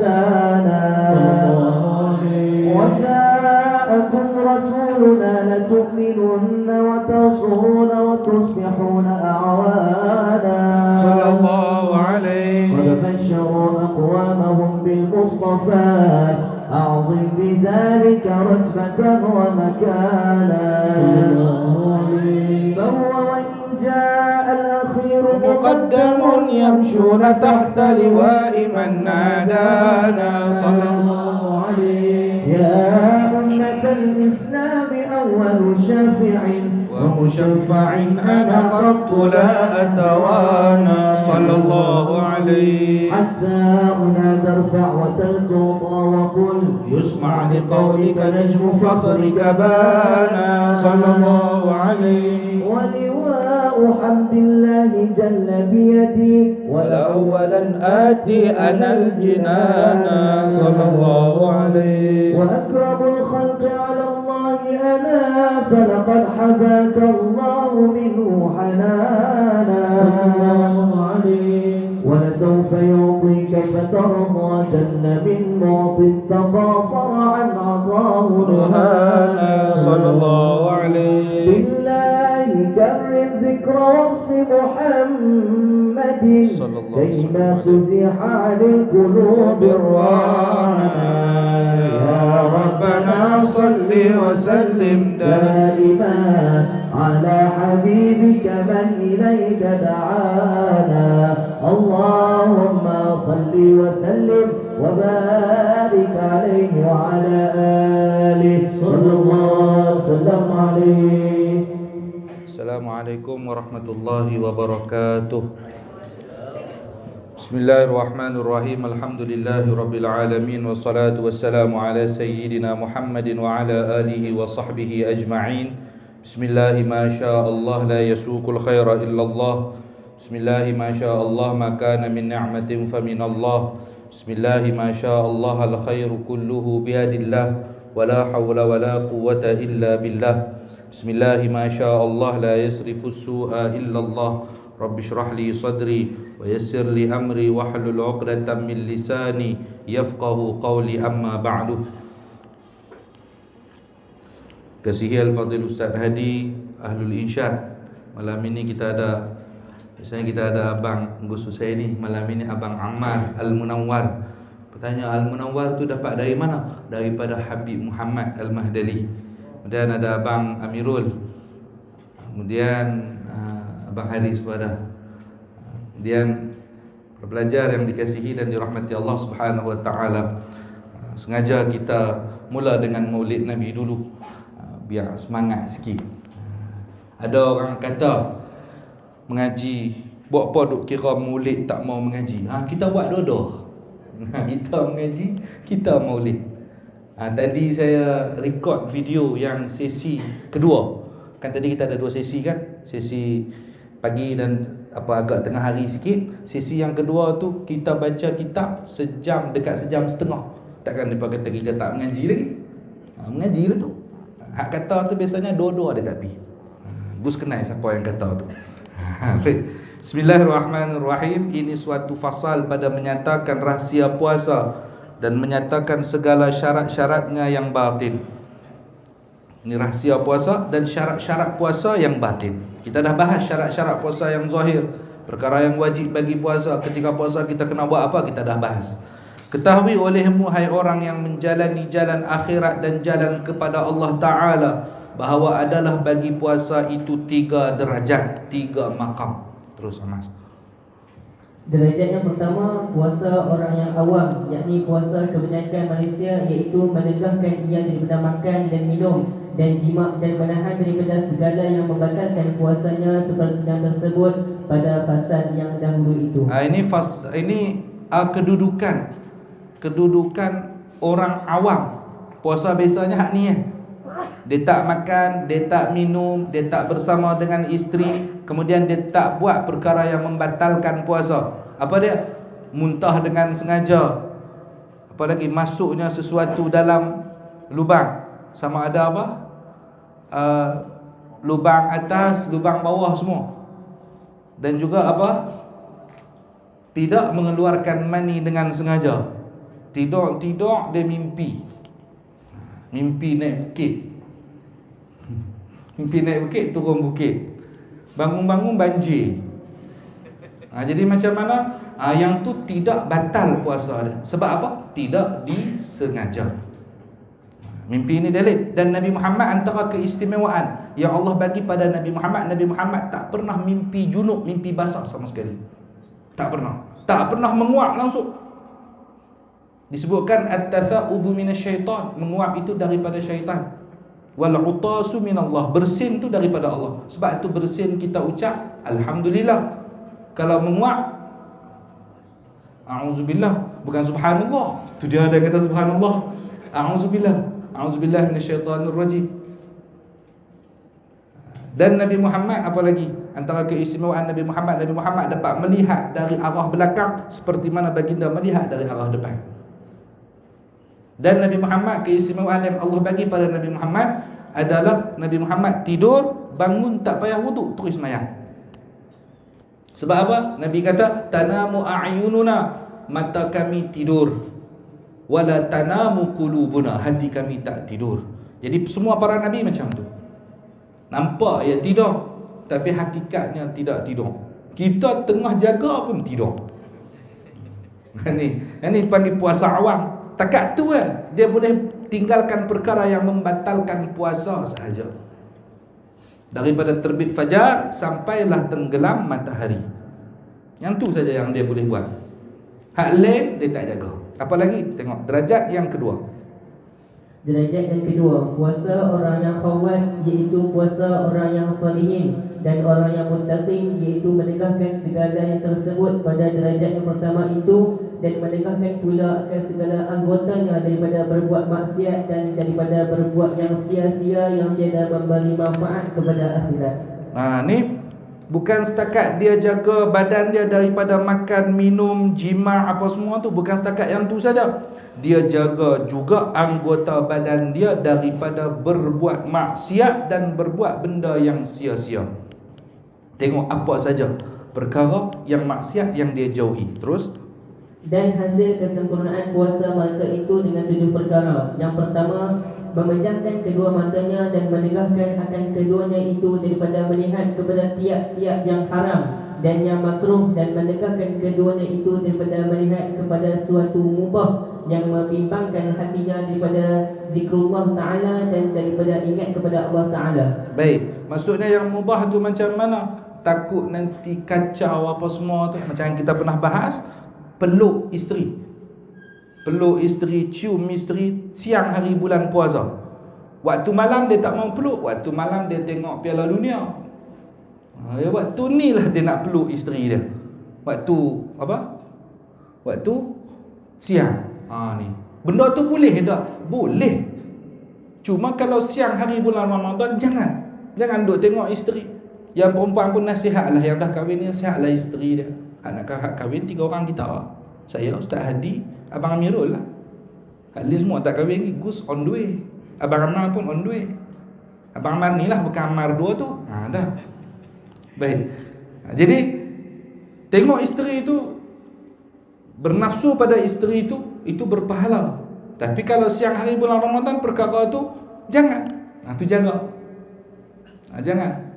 إحسانا وجاءكم رسولنا لتؤمنن وتنصرون وتصبحون أعوانا صلى الله عليه قد بشروا أقوامهم بالمصطفى أعظم بذلك رتبة ومكانا فهو وإن جاء الأخير مقدم يمشون تحت لواء من نادانا صلى الله عليه يا أمة الإسلام أول شافع ومشفع أنا قط لا أتوانى صلى الله عليه حتى أنادى ارفع وسل تعطى وقل يسمع لقولك نجم فخرك بانا صلى الله عليه ولواء حمد الله جل بيدي ولأولا آتي أنا الجنان صلى الله عليه وأكرم الخلق على الله أنا فلقد حباك الله منه حنانا ولسوف يعطيك فترضى جل من معطي تقاصر عن عطاه نهانا صلى الله عليه بالله كرر ذكر وصف محمد كيما تزيح عن القلوب الرانا يا ربنا صل وسلم دائما على حبيبك من إليك دعانا اللهم صل وسلم وبارك عليه وعلى آله صلى الله وسلم عليه. Assalamualaikum warahmatullahi wabarakatuh. Bismillahirrahmanirrahim. Alhamdulillahi rabbil alamin wassalatu wassalamu ala sayyidina Muhammadin wa ala alihi wa sahbihi ajma'in. Bismillahi ma sya'allah la yasuqul khaira illallah. Bismillahi ma sya'allah ma kana min ni'matin fa min Allah. Bismillahi ma sya'allah al khairu kulluhu biyadillah wa la hawla wa la quwwata illa billah. Bismillahi ma sya'allah la yasrifu su'a illallah. Rabbi syrah li sadri wa yassir li amri wahlul 'uqdatam min lisani yafqahu qawli amma ba'du. Kasihi al-fadhil Ustaz Hadi Ahlul Insyad. Malam ini kita ada, biasanya kita ada Abang Gus Husaini, malam ini Abang Ammar Al-Munawwar. Pertanyaan Al-Munawwar tu dapat dari mana? Daripada Habib Muhammad Al-Mahdali. Kemudian ada Abang Amirul. Kemudian Abang Haris pada. Kemudian pelajar yang dikasihi dan dirahmati Allah Subhanahu wa taala. Sengaja kita mula dengan Maulid Nabi dulu, biar semangat sikit. Ada orang kata mengaji, buat apa duk kira Maulid tak mau mengaji. Kita buat dua-dua. Kita mengaji, kita Maulid. Tadi saya record video yang sesi kedua. Kan tadi kita ada dua sesi kan? Sesi pagi dan agak tengah hari sikit. Sesi yang kedua tu kita baca kitab sejam, dekat sejam setengah. Takkan dia kata kita tak mengaji lagi. Mengaji lah tu. Hak kata tu biasanya dua-dua ada tapi. Gus kenal siapa yang kata tu. Bismillahirrahmanirrahim. Ini suatu fasal pada menyatakan rahsia puasa dan menyatakan segala syarat-syaratnya yang batin. Ini rahsia puasa dan syarat-syarat puasa yang batin. Kita dah bahas syarat-syarat puasa yang zahir, perkara yang wajib bagi puasa. Ketika puasa kita kena buat apa, kita dah bahas. Ketahui olehmu hai orang yang menjalani jalan akhirat dan jalan kepada Allah Ta'ala, bahawa adalah bagi puasa itu 3 derajat, 3 makam. Terus Mas. Derajat yang pertama, puasa orang yang awam, yakni puasa kebanyakan manusia, iaitu menegahkan ia daripada makan dan minum dan jima, dan menahan daripada segala yang membatalkan puasanya seperti yang tersebut pada fasal yang dahulu itu. Ini kedudukan orang awam. Puasa biasanya hak ni dia tak makan, dia tak minum, dia tak bersama dengan isteri, kemudian dia tak buat perkara yang membatalkan puasa. Apa dia? Muntah dengan sengaja. Apalagi masuknya sesuatu dalam lubang. Sama ada apa? Lubang atas, lubang bawah semua. Dan juga apa? Tidak mengeluarkan mani dengan sengaja. Tidur-tidur dia mimpi. Mimpi naik bukit. Mimpi naik bukit, turun bukit. Bangun-bangun banjir. Jadi macam mana? Yang tu tidak batal puasa dia. Sebab apa? Tidak disengaja. Mimpi ini dalil. Dan Nabi Muhammad, antara keistimewaan yang Allah bagi pada Nabi Muhammad tak pernah mimpi junub, mimpi basah sama sekali. Tak pernah. Tak pernah menguap langsung. Disebutkan at-tatha'ubu minasyaitan, menguap itu daripada syaitan. Wal utasu minallah, bersin tu daripada Allah. Sebab tu bersin kita ucap alhamdulillah. Kalau menguap a'udzubillah, bukan subhanallah. Tu dia ada kata subhanallah. A'udzubillah minasyaitanir rajim. Dan Nabi Muhammad apa lagi? Antara keistimewaan Nabi Muhammad dapat melihat dari arah belakang seperti mana baginda melihat dari arah depan. Dan Nabi Muhammad, keistimewaan yang Allah bagi pada Nabi Muhammad adalah Nabi Muhammad tidur, bangun tak payah wuduk, terus sembahyang. Sebab apa? Nabi kata, tanamu a'yununa, mata kami tidur, wala tanamu qulubuna, hati kami tak tidur. Jadi semua para nabi macam tu. Nampak ya tidur, tapi hakikatnya tidak tidur. Kita tengah jaga pun tidur. Ini panggil puasa awam. Takat tu kan, dia boleh tinggalkan perkara yang membatalkan puasa sahaja. Daripada terbit fajar sampailah tenggelam matahari. Yang tu saja yang dia boleh buat. Hak lain dia tak jaga. Apa lagi? Tengok derajat yang kedua. Derajat yang kedua, puasa orang yang khawas, iaitu puasa orang yang salihin, dan orang yang muttaqin, iaitu menegakkan segala yang tersebut pada derajat yang pertama itu, dan menegakkan pula akan segala anggotanya daripada berbuat maksiat dan daripada berbuat yang sia-sia yang tiada memberi manfaat kepada akhirat. Ni bukan setakat dia jaga badan dia daripada makan, minum, jima' apa semua tu, bukan setakat yang tu saja. Dia jaga juga anggota badan dia daripada berbuat maksiat dan berbuat benda yang sia-sia. Tengok apa saja perkara yang maksiat yang dia jauhi. Terus, dan hasil kesempurnaan puasa mereka itu dengan 7 perkara. Yang pertama, memejamkan kedua matanya dan menegahkan akan keduanya itu daripada melihat kepada tiap-tiap yang haram dan yang makruh, dan menegahkan keduanya itu daripada melihat kepada suatu mubah yang membimbangkan hatinya daripada zikrullah Ta'ala dan daripada ingat kepada Allah Ta'ala. Baik, maksudnya yang mubah tu macam mana? Takut nanti kacau apa semua tu. Macam yang kita pernah bahas, peluk isteri. Peluk isteri, cium isteri siang hari bulan puasa. Waktu malam dia tak mau peluk, waktu malam dia tengok Piala Dunia. Waktu ni lah dia nak peluk isteri dia. Waktu apa? Waktu siang. Ni. Benda tu boleh tak? Boleh. Cuma kalau siang hari bulan Ramadan, jangan duk tengok isteri. Yang perempuan pun nasihatlah, yang dah kahwin ni nasihatlah isteri dia. Hak kahwin 3 orang kita. Saya, Ustaz Hadi, Abang Amirul lah. Hak lain semua tak kahwin lagi, Gus on the way. Abang Ammar pun on the way. Abang Ammar ni lah, bukan Ammar 2 tu. Dah. Baik. Jadi tengok isteri itu, bernafsu pada isteri itu berpahala. Tapi kalau siang hari bulan Ramadan perkara tu jangan. Tu jaga. Jangan.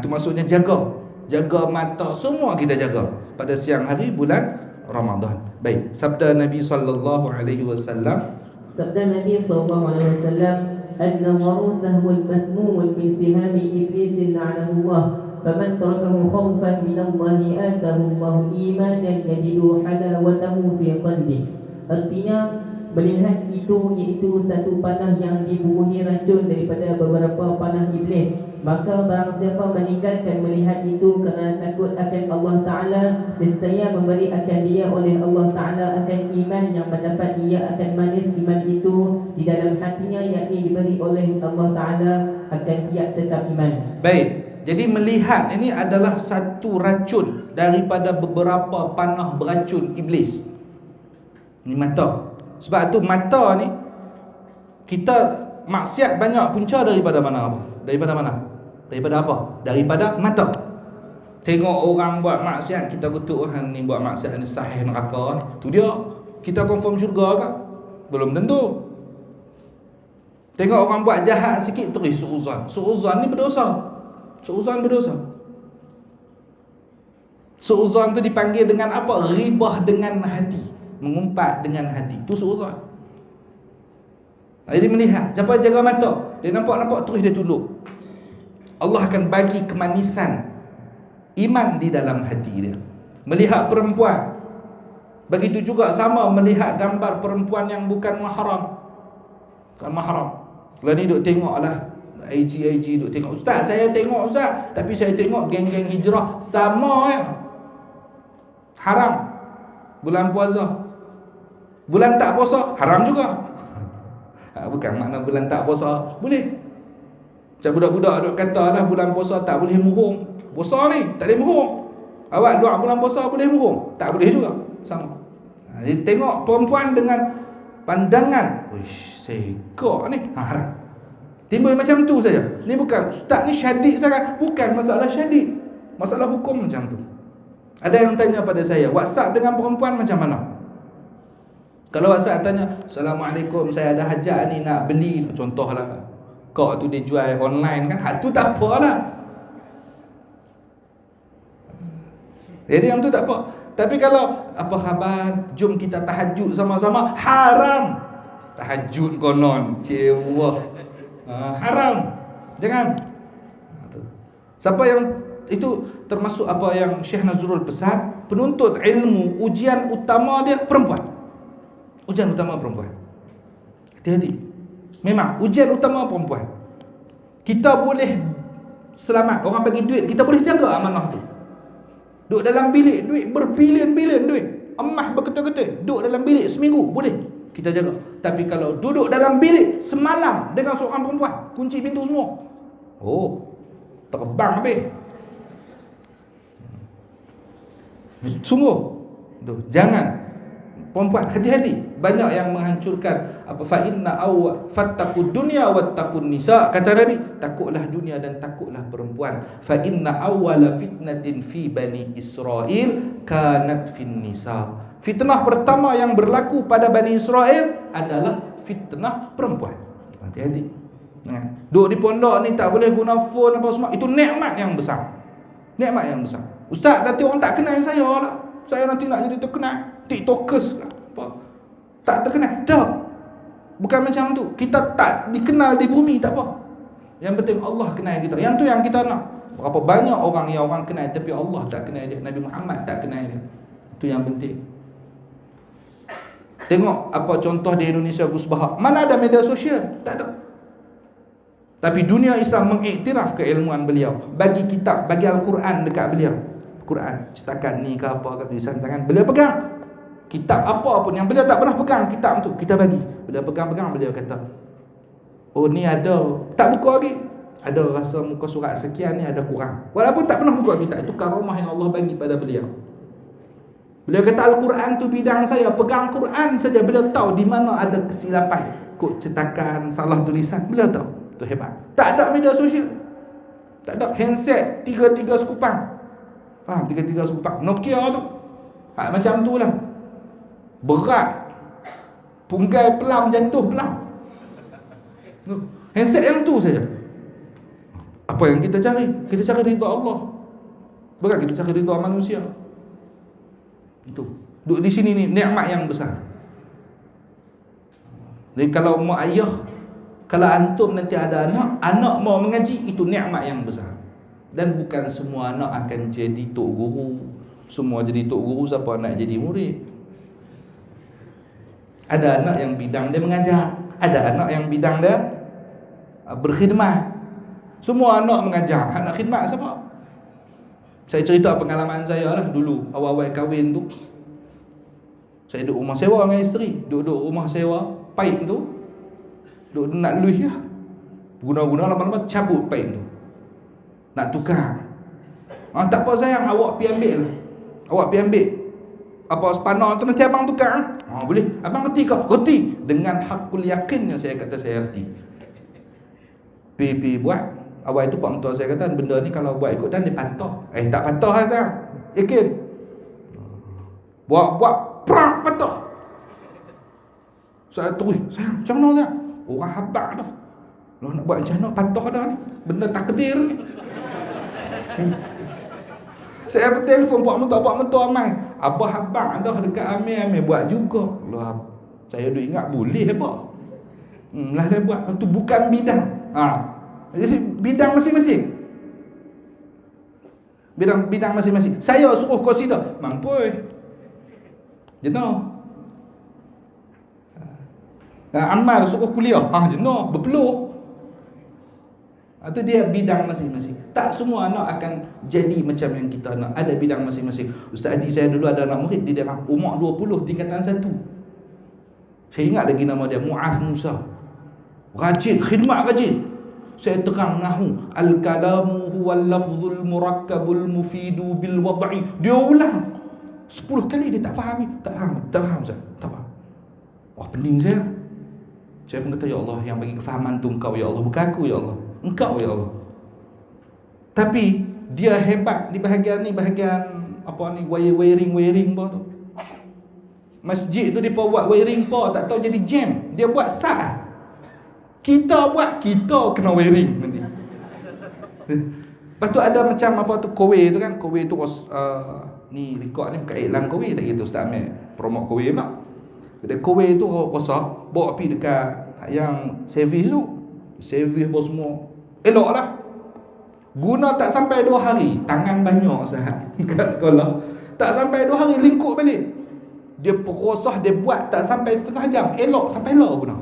Tu maksudnya jaga mata, semua kita jaga pada siang hari bulan Ramadan. Baik, sabda Nabi sallallahu alaihi wasallam. Sabda Nabi sallallahu alaihi wasallam, "An-nawaru sahmun masmumun min sihami iblis la'anahullah. Faman tarakahu khawfan min Allah atahu Allah imanan yajidu halawatahu fi qalbi." Artinya, melihat itu iaitu satu panah yang dibubuhi racun daripada beberapa panah iblis. Maka barang siapa meninggalkan melihat itu kerana takut akan Allah Ta'ala, nescaya memberi akan dia oleh Allah Ta'ala akan iman yang mendapat ia akan manis iman itu di dalam hatinya, yakni diberi oleh Allah Ta'ala akan tiap tetap iman. Baik. Jadi melihat ini adalah satu racun daripada beberapa panah beracun iblis. Ini mata. Sebab tu mata ni, kita maksiat banyak punca daripada mana apa? Daripada mana? Daripada apa? Daripada mata. Tengok orang buat maksiat, kita kutuk orang ni buat maksiat ni sahih neraka. Tu dia. kita confirm syurga ke? Belum tentu. Tengok orang buat jahat sikit terus suuzan. Suuzan ni berdosa. Suuzan berdosa. Suuzan tu dipanggil dengan apa? Ribah dengan hati, mengumpat dengan hati. Tu suuzan. Jadi melihat, siapa jaga mata, dia nampak terus dia tunduk. Allah akan bagi kemanisan iman di dalam hati dia. Melihat perempuan, begitu juga sama melihat gambar perempuan yang bukan mahram. Bukan mahram. Kalau ni duk tengoklah IG duk tengok. Ustaz, saya tengok ustaz, tapi saya tengok geng-geng hijrah sama ya. Haram. Bulan puasa. Bulan tak puasa haram juga. Bukan makna bulan tak puasa boleh. Macam budak-budak duk kata lah bulan puasa tak boleh murung. Puasa ni tak boleh murung. Awak doa bulan puasa boleh murung? Tak boleh juga. Sama. Jadi tengok perempuan dengan pandangan, uish, sekok ni haram. Timbul macam tu saja. Ni bukan ustaz ni syadid sangat. Bukan masalah syadid, masalah hukum macam tu. Ada yang tanya pada saya, WhatsApp dengan perempuan macam mana? Kalau WhatsApp tanya, Assalamualaikum, saya ada hajat ni nak beli, contohlah, kau tu dia jual online kan, hak tu tak apalah. Jadi yang tu tak apa. Tapi kalau apa khabar, jom kita tahajud sama-sama, haram. Tahajud konon, cewah, haram. Jangan. Siapa yang itu termasuk apa yang Syekh Nazrul pesan, penuntut ilmu ujian utama dia perempuan. Ujian utama perempuan. Hati-hati. Memang ujian utama perempuan. Kita boleh selamat, orang bagi duit, kita boleh jaga amanah tu. Duduk dalam bilik, duit berbilion-bilion duit, emas berketul-ketul, duduk dalam bilik seminggu, boleh kita jaga. Tapi kalau duduk dalam bilik semalam dengan seorang perempuan, kunci pintu semua, oh, terbang habis. Sungguh tu, jangan. Perempuan hati-hati, banyak yang menghancurkan apa fa inna aw fattaqud dunya wattaqun nisa, kata Nabi, takutlah dunia dan takutlah perempuan. Fa inna awwala fitnatin fi bani Israil kanat fin nisa. Fitnah pertama yang berlaku pada Bani Israel adalah fitnah perempuan. Hati-hati. Duduk di pondok ni tak boleh guna phone apa semua, itu nikmat yang besar. Nikmat yang besar. Ustaz, nanti orang tak kenal saya lah. Saya nanti nak jadi terkenal, TikTokers ke apa. Tak terkenal, dah. Bukan macam tu. Kita tak dikenal di bumi, tak apa. Yang penting Allah kenal kita. Yang tu yang kita nak. Berapa banyak orang yang orang kenal, tapi Allah tak kenal dia, Nabi Muhammad tak kenal dia. Itu yang penting. Tengok apa contoh di Indonesia, Gus Bahak. Mana ada media sosial? Tak ada. Tapi dunia Islam mengiktiraf keilmuan beliau. Bagi kitab, bagi Al-Quran dekat beliau. Quran, cetakan ni ke apa, ke tulisan tangan, beliau pegang. Kitab apa pun yang beliau tak pernah pegang, kitab tu kita bagi. Beliau pegang-pegang, beliau kata, oh ni ada, tak buka lagi, ada rasa muka surat sekian ni ada kurang. Walaupun tak pernah buka kitab, itu karamah yang Allah bagi pada beliau. Beliau kata Al-Quran tu bidang saya, pegang Quran saja beliau tahu di mana ada kesilapan, kod cetakan, salah tulisan, beliau tahu. Tu hebat. Tak ada media sosial, tak ada handset, tiga sekupang. Faham? Tiga sekupang Nokia tu, macam tu lah, berat, punggai pelam, jatuh pelam. Handset yang tu saja. Apa yang kita cari? Kita cari ridha Allah, bukan kita cari ridha manusia. Itu duduk di sini ni nikmat yang besar. Jadi kalau mak ayah, kalau antum nanti ada anak mau mengaji, itu nikmat yang besar. Dan bukan semua anak akan jadi tok guru. Semua jadi tok guru, siapa nak jadi murid? Ada anak yang bidang dia mengajar, ada anak yang bidang dia berkhidmat. Semua anak mengajar, anak khidmat siapa? Saya cerita pengalaman saya lah dulu awal-awal kahwin tu. Saya duduk rumah sewa dengan isteri, duduk rumah sewa, paip tu duduk nak luih lah, guna-guna lama-lama cabut paip tu, nak tukar. Tak apa sayang, awak pergi ambil lah, awak pergi ambil apa spanner tu, nanti abang tukar. Boleh, abang reti ke? Reti, dengan hakul yakin yang saya kata saya reti. Pergi buat. Awal itu pak mentua saya kata, benda ni kalau buat ikut dan dia patah. Tak patah lah sayang, yakin. Buat prak patah. Saya terus, sayang, macam mana tak? Orang habak dah. Lo nak buat macam mana? Patah dah ni. Benda takdir ni. Saya bertelefon Pak Mentua Amai. Abah habak dah dekat Amir buat juga. Lah, saya duk ingat boleh apa? Lah dia buat. Itu bukan bidang. Jadi bidang masing-masing. Bidang masing-masing. Saya suruh consider. Mampu. Jenuh. Amal suruh kuliah. Jenuh. Berpeluh. Itu dia bidang masing-masing. Tak semua anak akan jadi macam yang kita nak. Ada bidang masing-masing. Ustaz adik saya dulu ada anak murid di daerah umur 20 tingkatan 1. Saya ingat lagi nama dia Muaz Musa. Rajin, khidmat rajin. Saya terang nahu al-kalamu huwal lafzul murakkabul mufidu bil wad'i. Dia ulang 10 kali dia tak faham. Tak faham Ustaz. Tak faham. Wah, pening saya. Saya pun kata, ya Allah, yang bagi kefahaman tu Engkau ya Allah, bukan aku ya Allah. Engkau ya Allah. Tapi dia hebat di bahagian ni, bahagian apa ni, wiring apa tu. Masjid tu dia buat wiring apa, tak tahu jadi jam. Dia buat sah. Kita buat, kita kena wiring nanti. Lepas tu ada macam apa tu, kowe tu kan. Kowe tu ni rekod ni bukan iklan kowe tak gitu, Ustaz ambil promote kowe pula. Dia kowe tu rosak, bawa pergi dekat yang servis tu. Servis apa semua elok lah. Guna tak sampai 2 hari, tangan banyak Ustaz kat sekolah. Tak sampai 2 hari lingkup balik. Dia perosah, dia buat tak sampai setengah jam, elok sampai lah guna.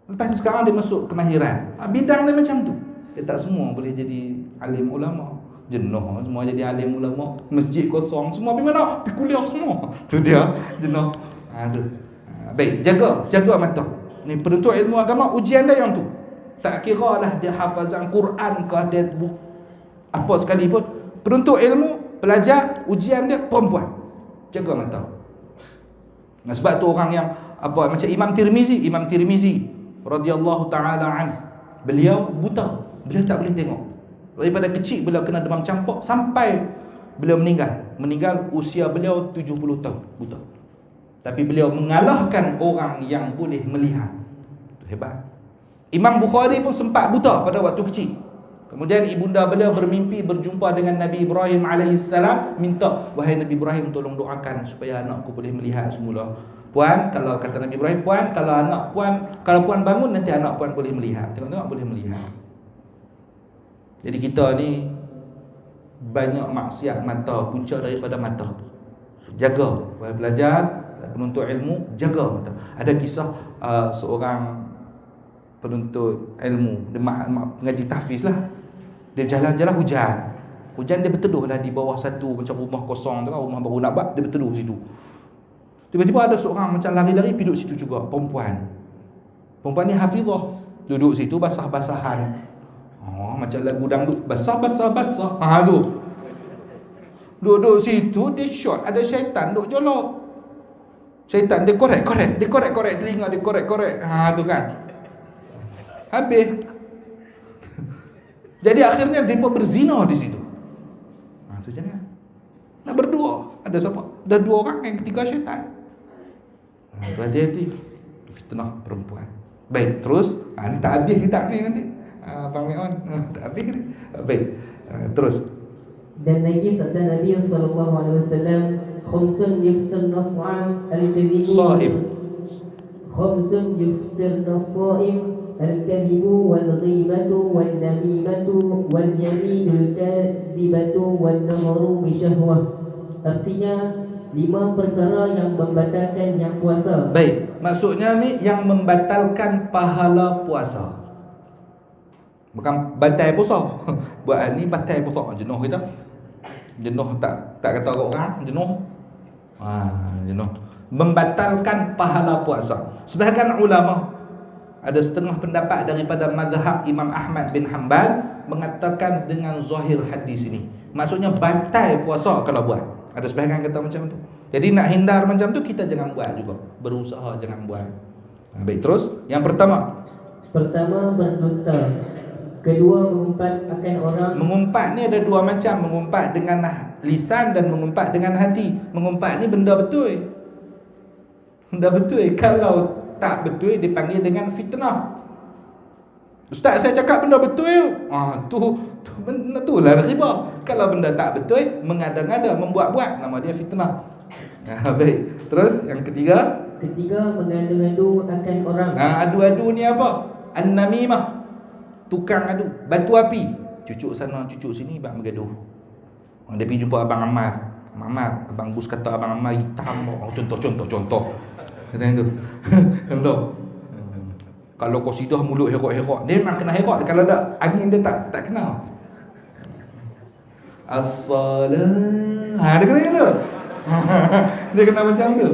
Lepas tu sekarang dia masuk kemahiran. Bidang dia macam tu. Dia tak semua boleh jadi alim ulama. Jenuh semua jadi alim ulama. Masjid kosong, semua pergi mana? Pergi kuliah semua. Tu dia, jenuh. Baik, jaga mata. Ni penuntut ilmu agama, ujian dia yang tu. Tak kira lah dia hafazan Quran ke dia apa sekalipun. Penuntut ilmu, pelajar, ujian dia perempuan. Jaga mata. Nah, sebab tu orang yang apa macam Imam Tirmizi radhiyallahu taala an. Beliau buta. Beliau tak boleh tengok. Daripada kecil beliau kena demam campak sampai beliau meninggal. Meninggal usia beliau 70 tahun, buta. Tapi beliau mengalahkan orang yang boleh melihat. Itu hebat. Imam Bukhari pun sempat buta pada waktu kecil. Kemudian ibunda beliau bermimpi berjumpa dengan Nabi Ibrahim alaihissalam, minta, wahai Nabi Ibrahim, tolong doakan supaya anakku boleh melihat semula. Puan, kalau kata Nabi Ibrahim, puan, kalau puan bangun nanti anak puan boleh melihat. Tengok-tengok boleh melihat. Jadi kita ni banyak maksiat mata, punca daripada mata. Jaga, wahai pelajar, penuntut ilmu, jaga mata. Ada kisah seorang penuntut ilmu, dia pengaji tahfiz lah. Dia jalan-jalan hujan dia berteduh lah di bawah satu macam rumah kosong tu kan, rumah baru nak buat, dia berteduh situ. Tiba-tiba ada seorang macam lari-lari pergi duduk situ juga, perempuan ni hafizah, duduk situ basah-basahan. Macam lagu dangdut, basah tu. Duduk situ, dia shot, ada syaitan duk jolok. Syaitan dia korek telinga, dia korek. Tu kan. Habis. Jadi akhirnya mereka berzina di situ. Tu jangan. Nak berdua. Ada siapa? Ada 2 orang, yang ketiga syaitan. Hati-hati. Fitnah perempuan. Baik, terus. Ni tak habis kitab ni nanti. Abang Mi'on. Tak habis ni. Baik. Terus. Dan lagi sabda Nabi SAW, khumsun yuftirna as-sa'im al-kadhibu khumsun yuftirna as-sa'im al-kadhibu wal-ghibatu wal-namimatu wal-yaminul kadhibatu wal-naharu bisyahwah. Artinya 5 perkara yang membatalkan yang puasa. Baik, maksudnya ni yang membatalkan pahala puasa. Bukan batal puasa. Buat ni batal puasa, jenuh kita. Jenuh tak kata orang, jenuh. Jenuh. Membatalkan pahala puasa. Sebahagian ulama, ada setengah pendapat daripada mazhab Imam Ahmad bin Hanbal mengatakan dengan zahir hadis ini. Maksudnya batal puasa kalau buat. Ada sebahagian kata macam tu. Jadi nak hindar macam tu, kita jangan buat juga. Berusaha jangan buat. Baik, terus. Yang pertama berdusta. Kedua, mengumpat akan orang. Mengumpat ni ada 2 macam. Mengumpat dengan lisan dan mengumpat dengan hati. Mengumpat ni benda betul. Dah betul. Kalau tak betul dipanggil dengan fitnah. Ustaz, saya cakap benda betul. Benda tu lah riba. Kalau benda tak betul, mengada-ngada, membuat-buat, nama dia fitnah. Baik. Terus yang ketiga, mengadu-ngadu akan orang. Adu-adu ni apa? An-namimah. Tukang adu, batu api. Cucuk sana, cucuk sini, bang bergaduh. Dia pergi jumpa Abang Ammar. Abang Ammar, Abang Gus kata Abang Ammar hitam. Contoh. Kata itu. Allah. Kalau qasidah mulut herok-herok, dia memang kena herok. Kalau tak angin dia tak kena. As-salam. Dia kena gitu. Dia kena macam tu.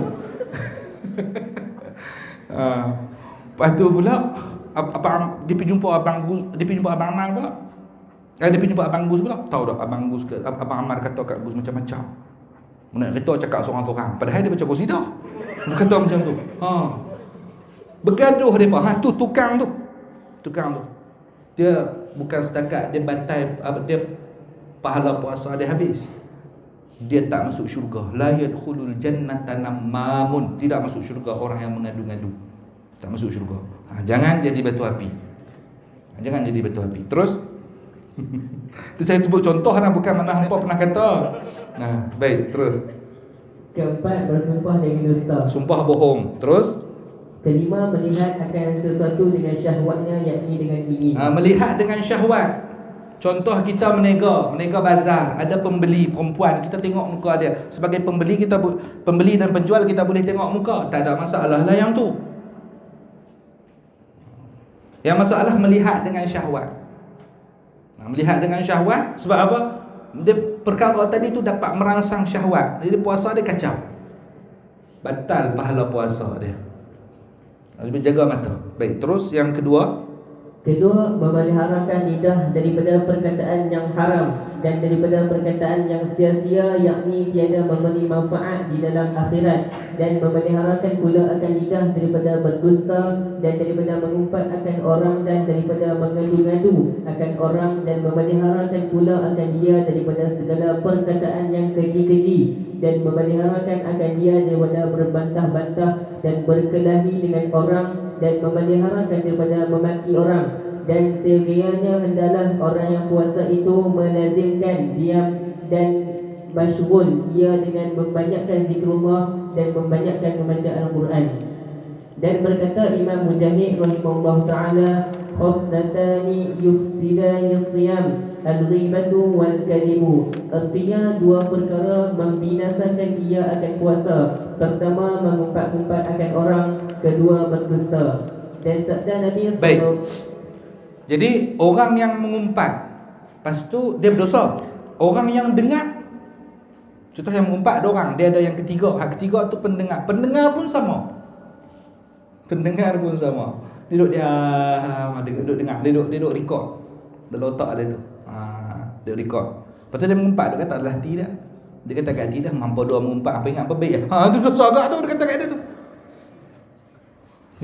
Lepas tu pula dia pergi jumpa Abang Gus, dia pergi jumpa Abang Ammar pula. Dia pergi jumpa Abang Gus pula. Tahu tak Abang Gus ke Abang Ammar kata kat Gus macam-macam. Mana kita cakap seorang-seorang, padahal dia baca qasidah. Dia kata macam tu. Bergaduh depa. Tu tukang tu. Dia bukan setakat dia batal dia pahala puasa dia habis. Dia tak masuk syurga. La yadkhulul jannata namamun. Tidak masuk syurga orang yang mengadu-ngadu. Tak masuk syurga. Jangan jadi batu api. Jangan jadi batu api. Terus itu saya sebut contoh lah, bukan mana hampa pernah kata. Baik, terus. Keempat, bersumpah dengan dusta. Sumpah bohong. Terus kelima, melihat akan sesuatu dengan syahwatnya, yakni dengan ingin. Melihat dengan syahwat. Contoh kita menega bazar, ada pembeli perempuan, kita tengok muka dia. Sebagai pembeli pembeli dan penjual kita boleh tengok muka, tak ada masalah lah yang tu. Yang masalah melihat dengan syahwat. Melihat dengan syahwat sebab apa? Dia perkara tadi tu dapat merangsang syahwat. Jadi puasa dia kacau. Batal pahala puasa dia. Harus jaga mata. Baik, terus yang kedua, memeliharakan lidah daripada perkataan yang haram dan daripada perkataan yang sia-sia, yakni tiada memberi manfaat di dalam akhirat, dan memeliharakan pula akan lidah daripada berdusta dan daripada mengumpat akan orang dan daripada mengadu-ngadu akan orang, dan memeliharakan pula akan dia daripada segala perkataan yang keji-keji, dan memeliharakan akan dia daripada berbantah-bantah dan berkelahi dengan orang, dan memeliharakan daripada memaki orang. Dan seyogianya hendaklah orang yang puasa itu melazimkan diam dan masyghul ia dengan membanyakkan zikrullah dan membanyakkan membaca Al-Quran. Dan berkata Imam Mujahid rahimahullah ta'ala, khoslatani yufsidani siyam, al-ghibatu wal-kadhibu. Artinya dua perkara membinasakan ia akan puasa. Pertama, mengumpat-umpat akan orang. Kedua, berdusta. Dan sabda Nabi sallallahu. Jadi orang yang mengumpat, lepas tu dia berdosa. Orang yang dengar, contoh yang mengumpat ada orang, dia ada yang ketiga. Hak ketiga tu pendengar. Pendengar pun sama. Duduk dengar, duduk record dalam otak dia tu. Dia record. Lepas tu dia mengumpat, dia kata dalam hati dia. Dia kata kat hati dia, mampu doa mengumpat, apa ingat apa baik. Tu dosa agak tu, dia kata kat dia tu.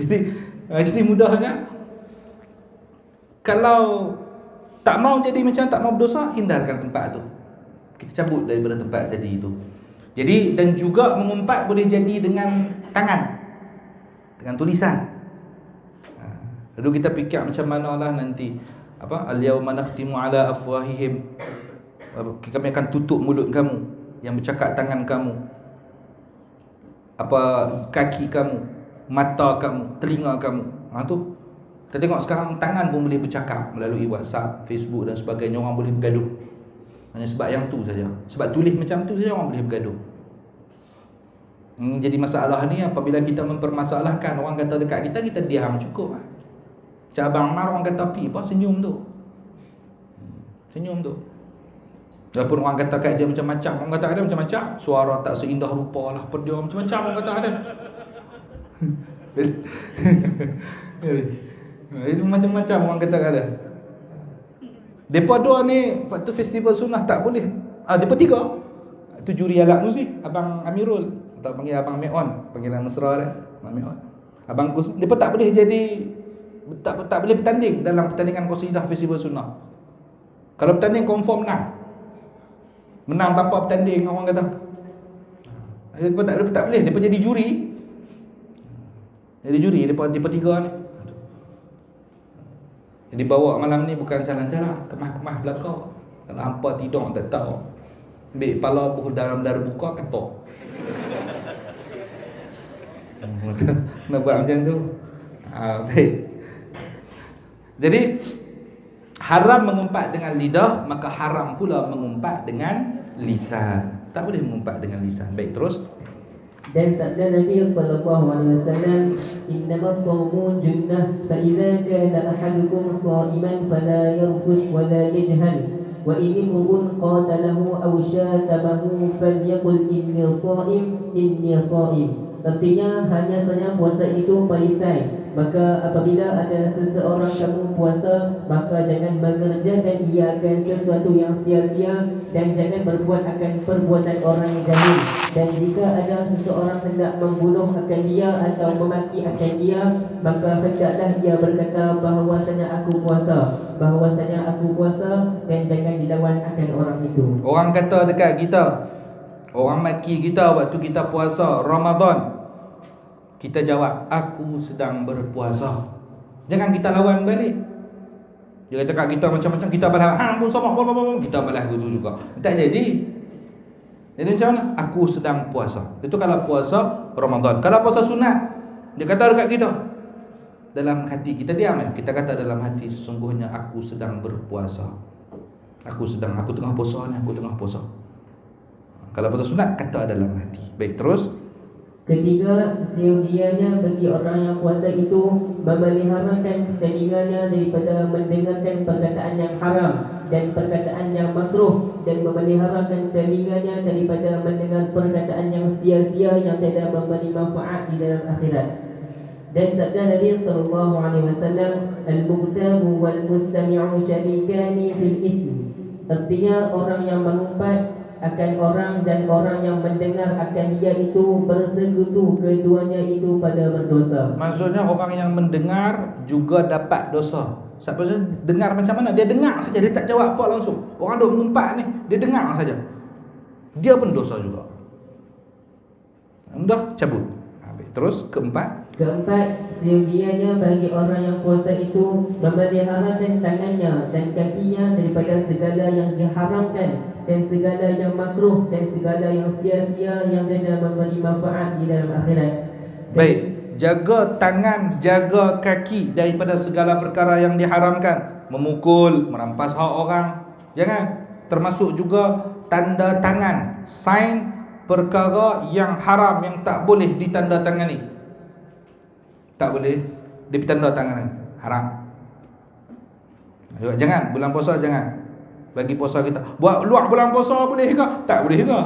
Jadi sini mudahnya, kalau tak mau jadi macam tak mau berdosa, hindarkan tempat tu. Kita cabut daripada tempat tadi itu. Jadi, dan juga mengumpat boleh jadi dengan tangan, dengan tulisan. Lalu kita fikir macam manalah nanti al-yauma nakhtimu ala afwahihim, kami akan tutup mulut kamu, yang bercakap tangan kamu, kaki kamu, mata kamu, telinga kamu. Tu kita tengok sekarang tangan pun boleh bercakap melalui WhatsApp, Facebook dan sebagainya. Orang boleh bergaduh hanya sebab yang tu saja. Sebab tulis macam tu saja orang boleh bergaduh. Jadi masalah ni apabila kita mempermasalahkan, orang kata dekat kita, kita diam cukup. Macam Abang Ammar, orang kata pi apa, senyum tu. Walaupun orang kata kat dia macam-macam, orang kata ada macam-macam, suara tak seindah rupa lah, dia macam-macam orang kata ada. Itu macam-macam orang kata ada. Depa dua ni waktu festival sunnah tak boleh. Depa tiga. Itu juri alat muzik, Abang Amirul, atau panggil Abang Meon, panggilan mesra dia, Abang Meon. Abang Gus, depa tak boleh jadi tak boleh bertanding dalam pertandingan qasidah festival sunnah. Kalau bertanding confirm menang. Menang tanpa bertanding orang kata. Depa tak boleh, depa jadi juri. Jadi juri tipe 3 ni. Jadi bawa malam ni bukan calang-calang, kemah-kemah belakang. Kalau hampa tidur tak tahu. Ambil kepala buh dalam dar buka ketok. Nak buat macam tu. Baik. Jadi haram mengumpat dengan lidah, maka haram pula mengumpat dengan lisan. Tak boleh mengumpat dengan lisan. Baik, terus. Dan sabda Nabi SAW, innama sawmu junnah, fa idza kana ahadukum sha'iman fala yarfuth wa la yajhal, wa in imrun qatalahu aw syatamahu falyaqul inni sha'im. Artinya hanya saja puasa itu perisai. Maka apabila ada seseorang kamu puasa, maka jangan mengerjakan ia akan sesuatu yang sia-sia, dan jangan berbuat akan perbuatan orang yang jahil. Dan jika ada seseorang hendak membunuh akan dia atau memaki akan dia, maka hendaklah dia berkata bahawasanya aku puasa, dan jangan dilawan akan orang itu. Orang kata dekat kita, orang maki kita waktu kita puasa Ramadan, kita jawab, aku sedang berpuasa. Jangan kita lawan balik. Dia kata kat kita macam-macam, kita balas, hang pun sama, kita balas gitu juga. Tak jadi. Jadi macam mana? Aku sedang puasa. Itu kalau puasa Ramadan. Kalau puasa sunat, dia kata dekat kita, dalam hati kita diam. Kita kata dalam hati, sesungguhnya aku sedang berpuasa. Aku tengah puasa ni, aku tengah puasa. Kalau puasa sunat, kata dalam hati. Baik, terus. Ketiga, sia-sianya bagi orang yang puasa itu memeliharakan telinganya daripada mendengarkan perkataan yang haram dan perkataan yang makruh, dan memeliharakan telinganya daripada mendengar perkataan yang sia-sia yang tidak memberi manfaat di dalam akhirat. Dan sabda Nabi SAW, al-muqtamu wal-mustami'u syarikani fil ithmi. Artinya orang yang mengumpat akan orang dan orang yang mendengar akan dia itu bersekutu, keduanya itu pada berdosa. Maksudnya orang yang mendengar juga dapat dosa. Siapa dengar macam mana? Dia dengar saja, dia tak jawab apa langsung. Orang duk mengumpat ni, dia dengar saja, dia pun dosa juga. Mudah cabut. Terus keempat, sia-sianya bagi orang yang puasa itu memeliharakan tangannya dan kakinya daripada segala yang diharamkan dan segala yang makruh dan segala yang sia-sia yang tidak memberi manfaat di dalam akhirat. Baik, jaga tangan, jaga kaki daripada segala perkara yang diharamkan. Memukul, merampas hak orang, jangan. Termasuk juga tanda tangan, sign perkara yang haram yang tak boleh ditandatangani. Tak boleh ditanda-tangani, haram. Jangan, bulan puasa jangan. Bagi puasa kita, buat luar bulan puasa boleh ke? Tak boleh ke?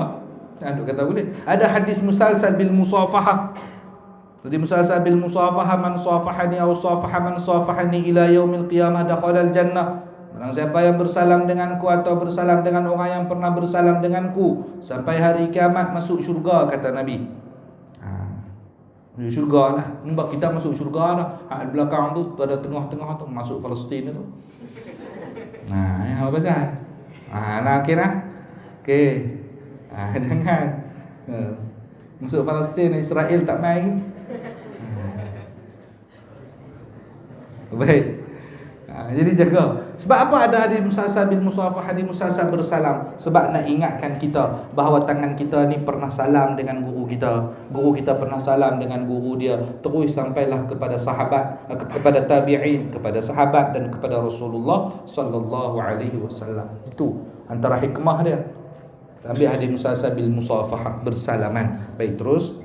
Tak kata boleh. Ada hadis musalsal bil musafahah. Jadi musalsal bil musafahah, man safahani aw safaha man safahani ila yaumil qiyamah dakhala al jannah. Barang siapa yang bersalam denganku atau bersalam dengan orang yang pernah bersalam denganku sampai hari kiamat masuk syurga, kata Nabi. Masuk syurga lah. Nampak kita masuk syurga lah. Di belakang tu ada tengah-tengah tu masuk Palestin tu. Yang apa pasal? Nak okey lah. Okey. Jangan. Masuk Palestin, Israel tak mai. Baik. Jadi jaga. Sebab apa ada hadis musalsal bil musafah, hadis musalsal bersalam? Sebab nak ingatkan kita bahawa tangan kita ni pernah salam dengan guru kita. Guru kita pernah salam dengan guru dia. Terus sampailah kepada sahabat, kepada tabi'in, kepada sahabat dan kepada Rasulullah sallallahu alaihi wasallam. Itu antara hikmah dia. Ambil hadis musalsal bil musafah, bersalaman. Baik, terus.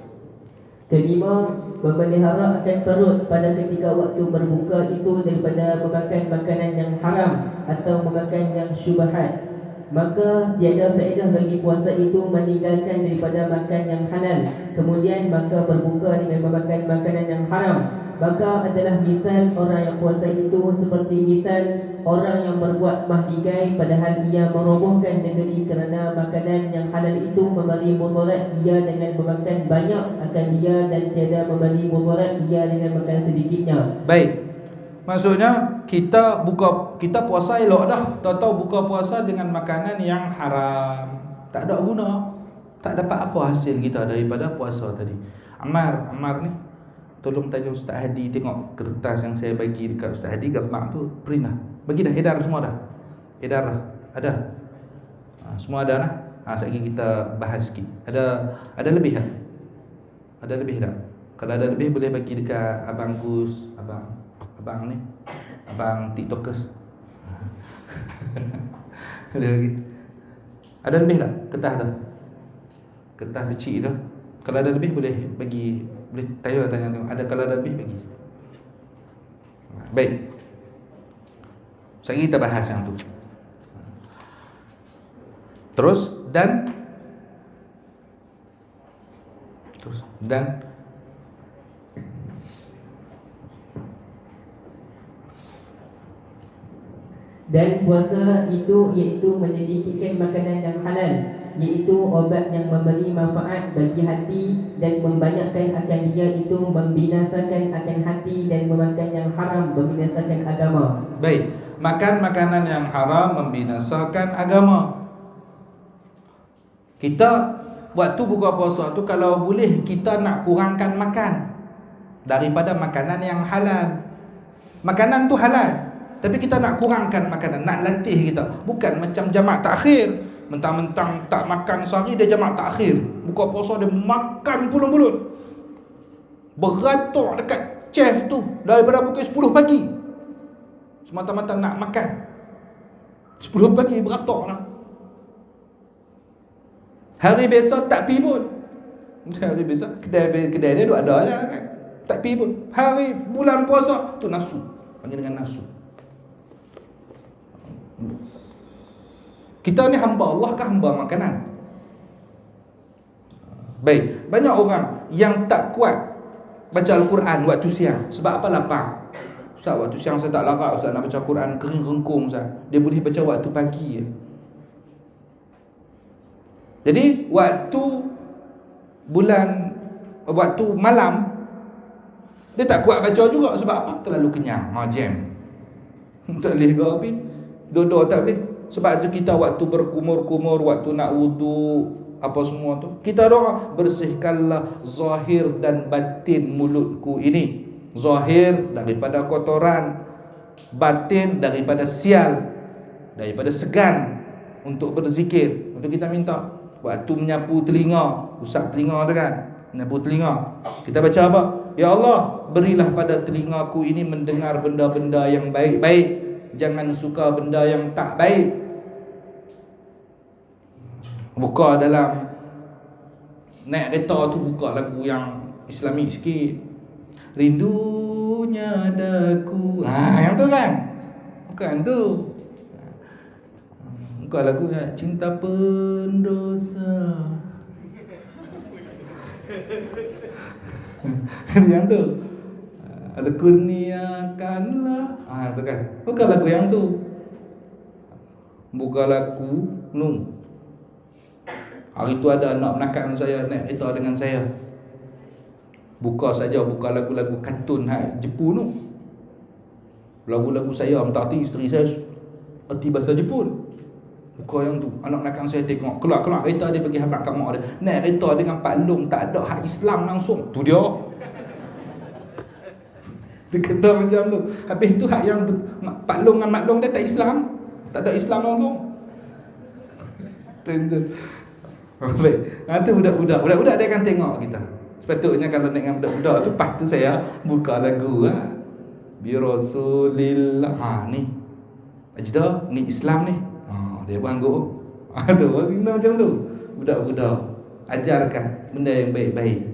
Kelima, memelihara akan perut pada ketika waktu berbuka itu daripada memakan makanan yang haram atau memakan yang syubhat. Maka tiada faedah bagi puasa itu meninggalkan daripada makan yang halal, kemudian maka berbuka dengan memakan makanan yang haram. Maka adalah misal orang yang puasa itu seperti misal orang yang berbuat mahdigai, padahal ia merobohkan negeri kerana makanan yang halal itu memberi mudarat ia dengan memakan banyak akan dia, dan tiada memberi mudarat ia dengan makan sedikitnya. Baik. Maksudnya kita puasa elok dah, tahu-tahu buka puasa dengan makanan yang haram. Tak ada guna. Tak dapat apa hasil kita daripada puasa tadi. Ammar ni tolong tanya Ustaz Hadi, tengok kertas yang saya bagi dekat Ustaz Hadi, gambar tu print dah. Bagi dah, edar semua dah. Edar dah. Ada. Semua ada lah. Sekali kita bahas sikit. Ada lebih tak? Ada lebih tak? Kalau ada lebih boleh bagi dekat Abang Gus, abang ni, abang TikTokers. Ada lagi. Ada lebih tak? Kertas tu. Kertas kecil tu. Kalau ada lebih boleh bagi, boleh tanya tengok. Ada, kalau ada lebih bagi. Baik. Sekali kita bahas yang tu. Terus dan puasa itu iaitu menyedikitkan makanan yang halal, iaitu obat yang memberi manfaat bagi hati, dan membanyakkan akan dia itu membinasakan akan hati, dan memakan yang haram membinasakan agama. Baik, makan makanan yang haram membinasakan agama. Kita waktu buka puasa tu kalau boleh kita nak kurangkan makan daripada makanan yang halal. Makanan tu halal, tapi kita nak kurangkan makanan, nak latih kita. Bukan macam jamaah takhir, mentang-mentang tak makan sehari dia jamaah takhir. Buka puasa dia makan pulut-pulut, beratok dekat chef tu daripada pukul 10 pagi, semata-mata nak makan. 10 pagi beratok lah. Hari biasa tak pi pun. Hari biasa kedai dia duk ada je kan. Tak pi pun. Hari bulan puasa tu nafsu. Panggil dengan nafsu. Kita ni hamba Allah ke hamba makanan? Baik, banyak orang yang tak kuat baca Al-Quran waktu siang. Sebab apa? Lapar. Ustaz, waktu siang saya tak larat Ustaz nak baca Quran, kering rengkung Ustaz. Dia boleh baca waktu pagi je. Jadi waktu malam dia tak kuat baca juga. Sebab apa? Terlalu kenyang, jam. Tak boleh ke api. Dua-dua tak boleh. Sebab tu kita waktu berkumur-kumur, waktu nak wudu, apa semua tu, kita doa, bersihkanlah zahir dan batin mulutku ini. Zahir daripada kotoran, batin daripada sial, daripada segan untuk berzikir. Untuk kita minta waktu menyapu telinga, usap telinga tu kan, menyapu telinga, kita baca apa? Ya Allah, berilah pada telingaku ini mendengar benda-benda yang baik-baik, jangan suka benda yang tak baik. Buka dalam naik kereta tu, buka lagu yang Islamik sikit, rindunya daku, yang tu kan, bukan tu. Bukan lagu cinta pendosa. Yang tu. Ada kurniakanlah. Tu kan. Bukan lagu yang tu. Bukan lagu nu. Hari tu ada anak menakan saya naik kereta dengan saya. Buka lagu-lagu kartun Jepun tu. Lagu-lagu saya minta hati isteri saya erti bahasa Jepun. Buka yang tu. Anak belakang saya tengok, keluar kereta dia pergi habaq kat mak dia. Naik kereta dengan Pak Long, tak ada hak Islam langsung. Tu dia. Dia kata macam tu. Habis tu hak yang Pak Long dengan Mak Long dia tak Islam. Tak ada Islam langsung. Tu. Baik. Tu budak-budak dia akan tengok kita. Sepatutnya kalau naik dengan budak-budak tu, lepas tu saya buka lagu Bi Rasulillah. Ni Ajda, ni Islam ni. Dia berangguk. Tu kita macam tu. Budak-budak ajarkan benda yang baik-baik.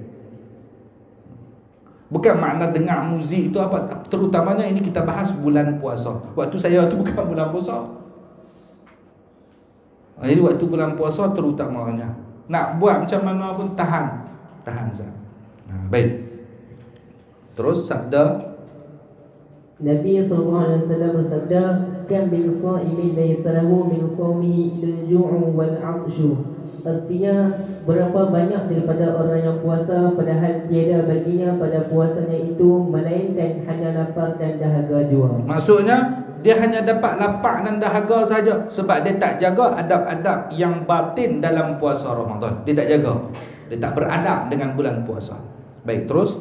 Bukan makna dengar muzik itu apa. Terutamanya ini kita bahas bulan puasa. Waktu saya tu bukan bulan puasa. Jadi waktu bulan puasa terutamanya nak buat macam mana pun tahan Zat. Baik. Terus sabda Nabi SAW bersabda, "Kam min sha'imin laysa lahu min shaumihi illa al-ju'u wal 'atshu." Artinya, berapa banyak daripada orang yang puasa padahal tiada baginya pada puasanya itu melainkan hanya lapar dan dahaga jua. Maksudnya dia hanya dapat lapar dan dahaga saja sebab dia tak jaga adab-adab yang batin dalam puasa Ramadan. Dia tak jaga. Dia tak beradab dengan bulan puasa. Baik, terus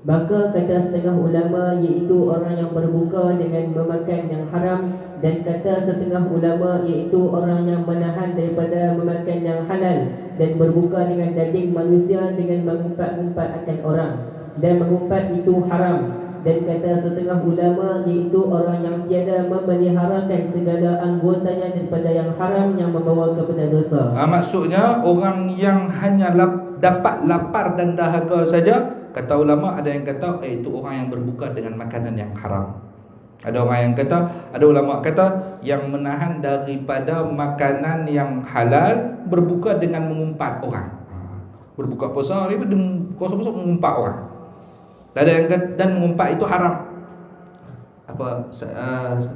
Maka kata setengah ulama iaitu orang yang berbuka dengan memakan yang haram, dan kata setengah ulama iaitu orang yang menahan daripada memakan yang halal dan berbuka dengan daging manusia dengan mengumpat-umpat akan orang, dan mengumpat itu haram. Dan kata setengah ulama iaitu orang yang tiada memeliharakan segala anggotanya daripada yang haram yang membawa kepada dosa. Maksudnya orang yang hanya dapat lapar dan dahaga saja, kata ulama, ada yang kata itu orang yang berbuka dengan makanan yang haram. Ada ulama kata yang menahan daripada makanan yang halal, berbuka dengan mengumpat orang. Berbuka puasa hari puasa mengumpat orang. Ada yang kata, dan mengumpat itu haram. Apa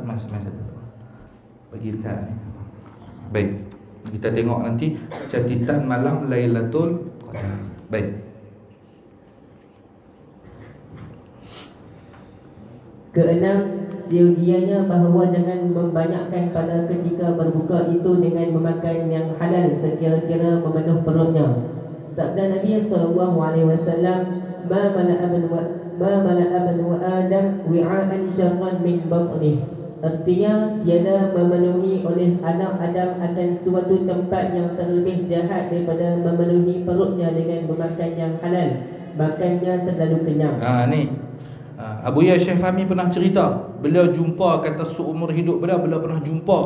masa bagi dekat ni. Baik, kita tengok nanti catatan malam Lailatul Qadar. Baik. Keenam, siogianya bahawa jangan membanyakkan pada ketika berbuka itu dengan memakan yang halal sekira-kira memenuh perutnya. Sabda Nabi SAW, ma mala'a banu Adam wi'a'an syarran min batnih. Artinya, tiada memenuhi oleh anak Adam akan suatu tempat yang terlebih jahat daripada memenuhi perutnya dengan memakan yang halal. Makannya terlalu kenyang. Ni Abu Ya Syekh Fahmi pernah cerita, beliau jumpa, kata seumur hidup beliau pernah jumpa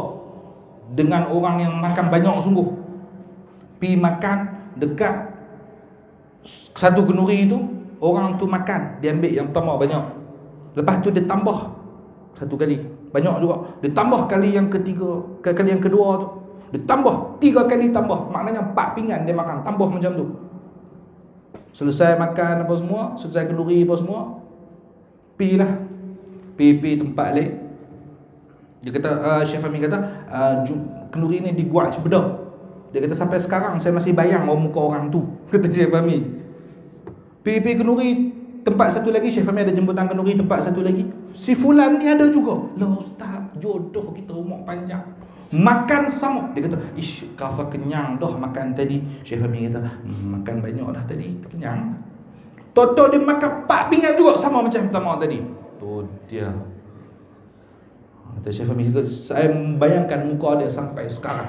dengan orang yang makan banyak sungguh. Pi makan dekat satu kenduri itu, orang tu makan, dia ambil yang pertama banyak. Lepas tu dia tambah satu kali, banyak juga. Dia tambah kali yang ketiga, kali yang kedua tu, dia tambah 3 kali tambah. Maknanya 4 pinggan dia makan, tambah macam tu. Selesai makan apa semua, selesai kenduri apa semua, pi tempat lain. Dia kata, Syekh Fahmi kata, kenduri ni dibuat sebeda. Dia kata sampai sekarang saya masih bayang muka orang tu, kata Syekh Fahmi. Pi kenduri tempat satu lagi, Syekh Fahmi ada jemputan kenduri tempat satu lagi. Si fulan ni ada juga. Lah ustaz, jodoh kita umur panjang. Makan sama. Dia kata, ish, rasa kenyang dah makan tadi. Syekh Fahmi kata, makan banyak dah tadi, kenyang. Toto dia makan 4 pinggan juga, sama macam pertama tadi. Tu dia. Kata Syekh Fahmi, saya bayangkan muka dia sampai sekarang.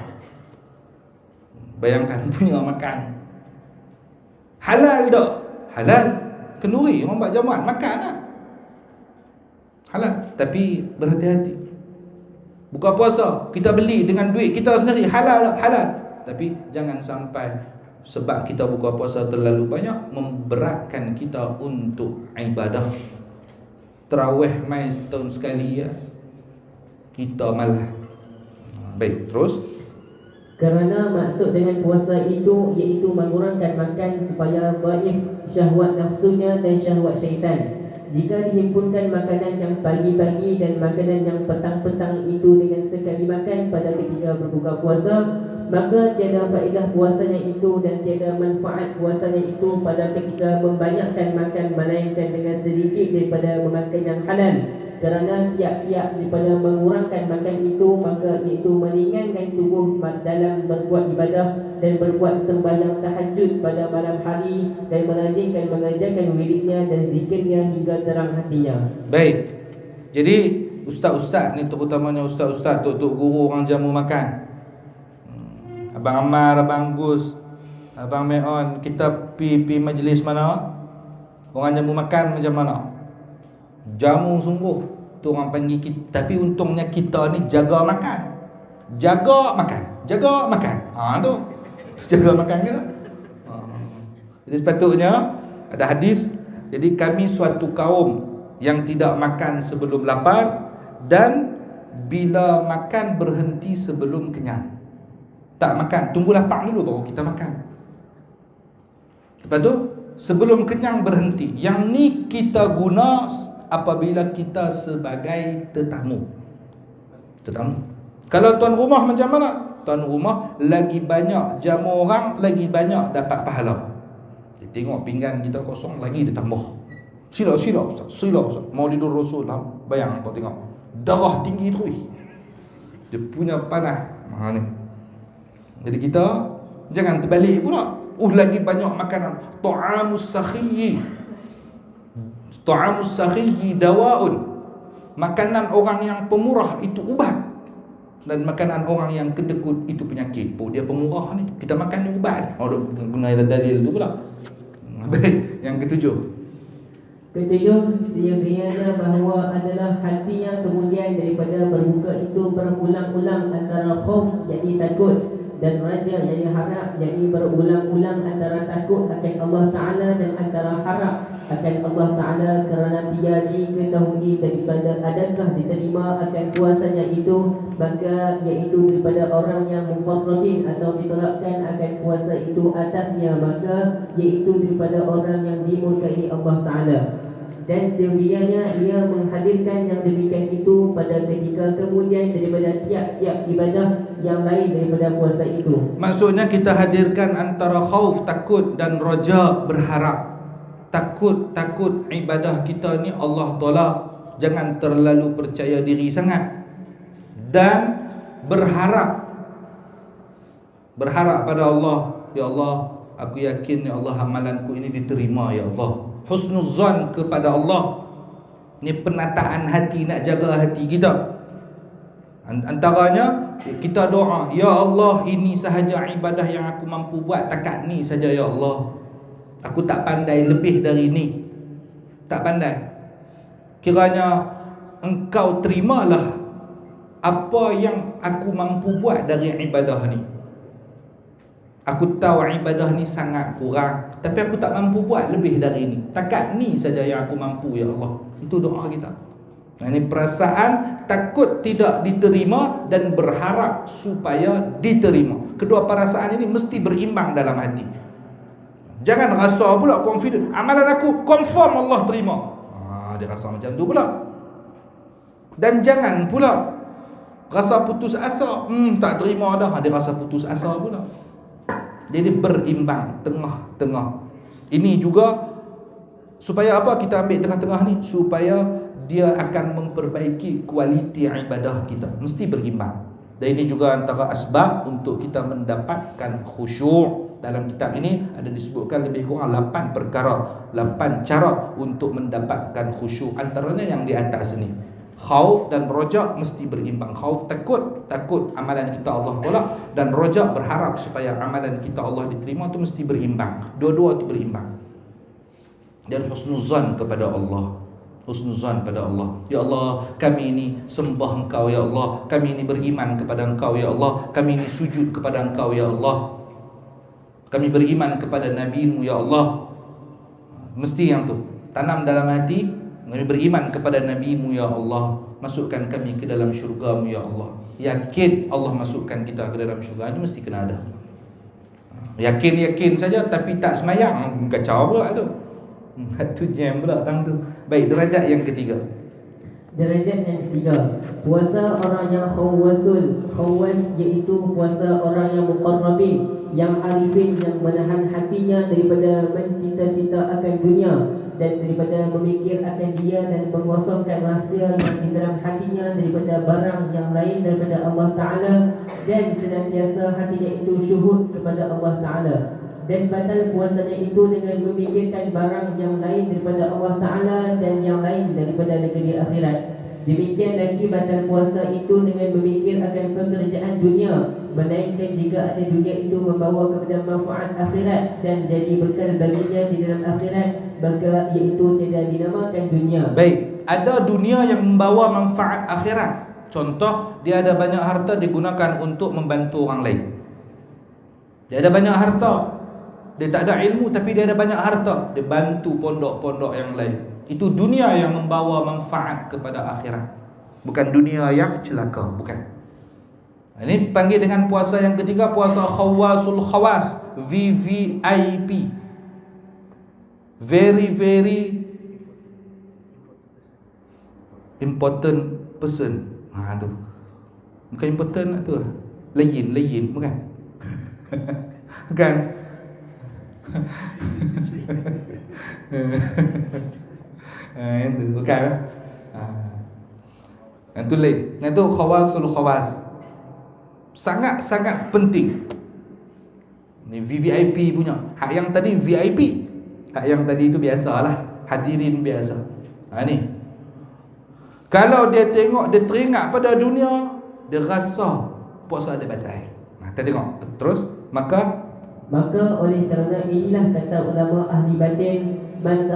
Bayangkan punya makan. Halal tak? Halal. Kenduri, orang buat jamuan, makan lah. Halal. Tapi berhati-hati. Buka puasa, kita beli dengan duit kita sendiri, halal. Tapi jangan sampai sebab kita buka puasa terlalu banyak memberatkan kita untuk ibadah. Tarawih mai setahun sekali ya, kita malah. Baik, terus. Kerana maksud dengan puasa itu iaitu mengurangkan makan supaya dhaif syahwat nafsunya dan syahwat syaitan. Jika dihimpunkan makanan yang pagi-pagi dan makanan yang petang-petang itu dengan sekali makan pada ketika berbuka puasa, maka tiada faedah puasanya itu dan tiada manfaat puasanya itu pada ketika membanyakkan makan, melainkan dengan sedikit daripada memakan yang halal. Kerana tiap-tiap daripada mengurangkan makan itu, maka iaitu meringankan tubuh dalam berbuat ibadah dan berbuat sembahyang tahajud pada malam hari dan merajinkan mengajarkan wiridnya dan zikirnya hingga terang hatinya. Baik. Jadi ustaz-ustaz ni, terutamanya ustaz-ustaz, tok-tok guru orang jamu makan, Abang Ammar, Abang Gus, Abang Meon, kita pi majlis mana, orang jamu makan macam mana? Jamu sungguh tu orang panggil kita. Tapi untungnya kita ni jaga makan. Jaga makan. Tu jaga makan ke tak? Jadi sepatutnya ada hadis, jadi kami suatu kaum yang tidak makan sebelum lapar dan bila makan berhenti sebelum kenyang. Tak makan, tunggu lapar dulu baru kita makan. Lepas tu sebelum kenyang berhenti. Yang ni kita guna apabila kita sebagai tetamu. Kalau tuan rumah macam mana? Tuan rumah lagi banyak jamu orang, lagi banyak dapat pahala. Dia tengok pinggan kita kosong, lagi dia tambah. Sila Maulidur Rasul lah. Bayang kau tengok, darah tinggi terus. Dia punya panah. Ni. Jadi kita jangan terbalik pula. Lagi banyak makanan. Ta'amus sakhiyyi. Ta'amus sakhiyyi dawaun. Makanan orang yang pemurah itu ubat, dan makanan orang yang kedekut itu penyakit. Oh, dia pemurah ni, kita makan ni ubat. Oh, guna dalil tu pula. Baik, yang ketujuh. Ketujuh, sehingga bahawa adalah hatinya kemudian daripada berbuka itu berulang-ulang antara khauf, yakni takut, dan raja, yakni harap, yakni berulang-ulang antara takut akan Allah Ta'ala dan antara harap akan Allah Ta'ala, kerana dia diketahui daripada adakah diterima akan kuasanya itu, maka iaitu daripada orang yang mufarradin atau diterapkan akan kuasa itu atasnya, maka iaitu daripada orang yang dimurkai Allah Ta'ala. Dan sebenarnya ia menghadirkan yang demikian itu pada ketika kemudian daripada tiap-tiap ibadah yang lain daripada puasa itu. Maksudnya kita hadirkan antara khauf, takut, dan raja, berharap. Takut ibadah kita ni Allah tolak, jangan terlalu percaya diri sangat. Dan berharap pada Allah, ya Allah, aku yakin ya Allah amalanku ini diterima ya Allah. Husnuzan kepada Allah. Ni penataan hati, nak jaga hati kita. Antaranya kita doa, ya Allah, ini sahaja ibadah yang aku mampu buat, takat ni saja ya Allah. Aku tak pandai lebih dari ni. Tak pandai. Kiranya Engkau terimalah apa yang aku mampu buat dari ibadah ni. Aku tahu ibadah ni sangat kurang, tapi aku tak mampu buat lebih dari ni. Takat ni saja yang aku mampu ya Allah. Itu doa kita. Nah, ini perasaan takut tidak diterima dan berharap supaya diterima. Kedua perasaan ini mesti berimbang dalam hati. Jangan rasa pula confident, amalan aku confirm Allah terima. Dia rasa macam tu pula. Dan jangan pula rasa putus asa, tak terima dah, dia rasa putus asa pula. Jadi berimbang, tengah-tengah. Ini juga supaya apa kita ambil tengah-tengah ni? Supaya dia akan memperbaiki kualiti ibadah kita. Mesti berimbang. Dan ini juga antara asbab untuk kita mendapatkan khusyuk. Dalam kitab ini ada disebutkan lebih kurang 8 perkara, 8 cara untuk mendapatkan khusyuk. Antaranya yang di atas ini, khauf dan rojak mesti berimbang. Khauf takut amalan kita Allah tolak, dan rojak berharap supaya amalan kita Allah diterima, itu mesti berimbang. Dua-dua itu berimbang. Dan husnuzan kepada Allah. Husnuzan pada Allah. Ya Allah, kami ini sembah Engkau ya Allah. Kami ini beriman kepada Engkau ya Allah. Kami ini sujud kepada Engkau ya Allah. Kami beriman kepada Nabi-Mu ya Allah. Mesti yang tu tanam dalam hati. Kami beriman kepada Nabi-Mu ya Allah. Masukkan kami ke dalam syurga-Mu ya Allah. Yakin Allah masukkan kita ke dalam syurga. Ini mesti kena ada. Yakin saja tapi tak semayang, kacau pula tu. Itu jam pula tang tu. Baik, derajat yang ketiga. Derajat yang ketiga, puasa orang yang khawasul. Khawas iaitu puasa orang yang muqarrabin, yang arifin, yang menahan hatinya daripada mencita-cita akan dunia dan daripada memikir akan dia, dan mengosongkan rahsia yang di dalam hatinya daripada barang yang lain daripada Allah Ta'ala, dan senantiasa hatinya itu syuhud kepada Allah Ta'ala. Dan batal puasanya itu dengan memikirkan barang yang lain daripada Allah Ta'ala dan yang lain daripada negeri akhirat. Demikian lagi batal puasa itu dengan memikir akan pekerjaan dunia, melainkan jika ada dunia itu membawa kepada manfaat akhirat dan jadi bekal baginya di dalam akhirat, maka iaitu tidak dinamakan dunia. Baik, ada dunia yang membawa manfaat akhirat. Contoh, dia ada banyak harta digunakan untuk membantu orang lain. Dia ada banyak harta, dia tak ada ilmu tapi dia ada banyak harta, dia bantu pondok-pondok yang lain. Itu dunia yang membawa manfaat kepada akhirat, bukan dunia yang celaka, bukan. Ini panggil dengan puasa yang ketiga, puasa khawasul khawas, VVIP, very very important person. Tu bukan important tu, lain bukan. Bukan. Itu bukan. Itu lain. Itu khawasul khawas. Sangat-sangat penting. Ni VVIP punya. Hak yang tadi VIP. Hak yang tadi itu biasalah, hadirin biasa. Ni. Kalau dia tengok, dia teringat pada dunia, dia rasa puasa dia batal. Kita tengok terus, maka oleh kerana inilah kata ulama ahli batin, man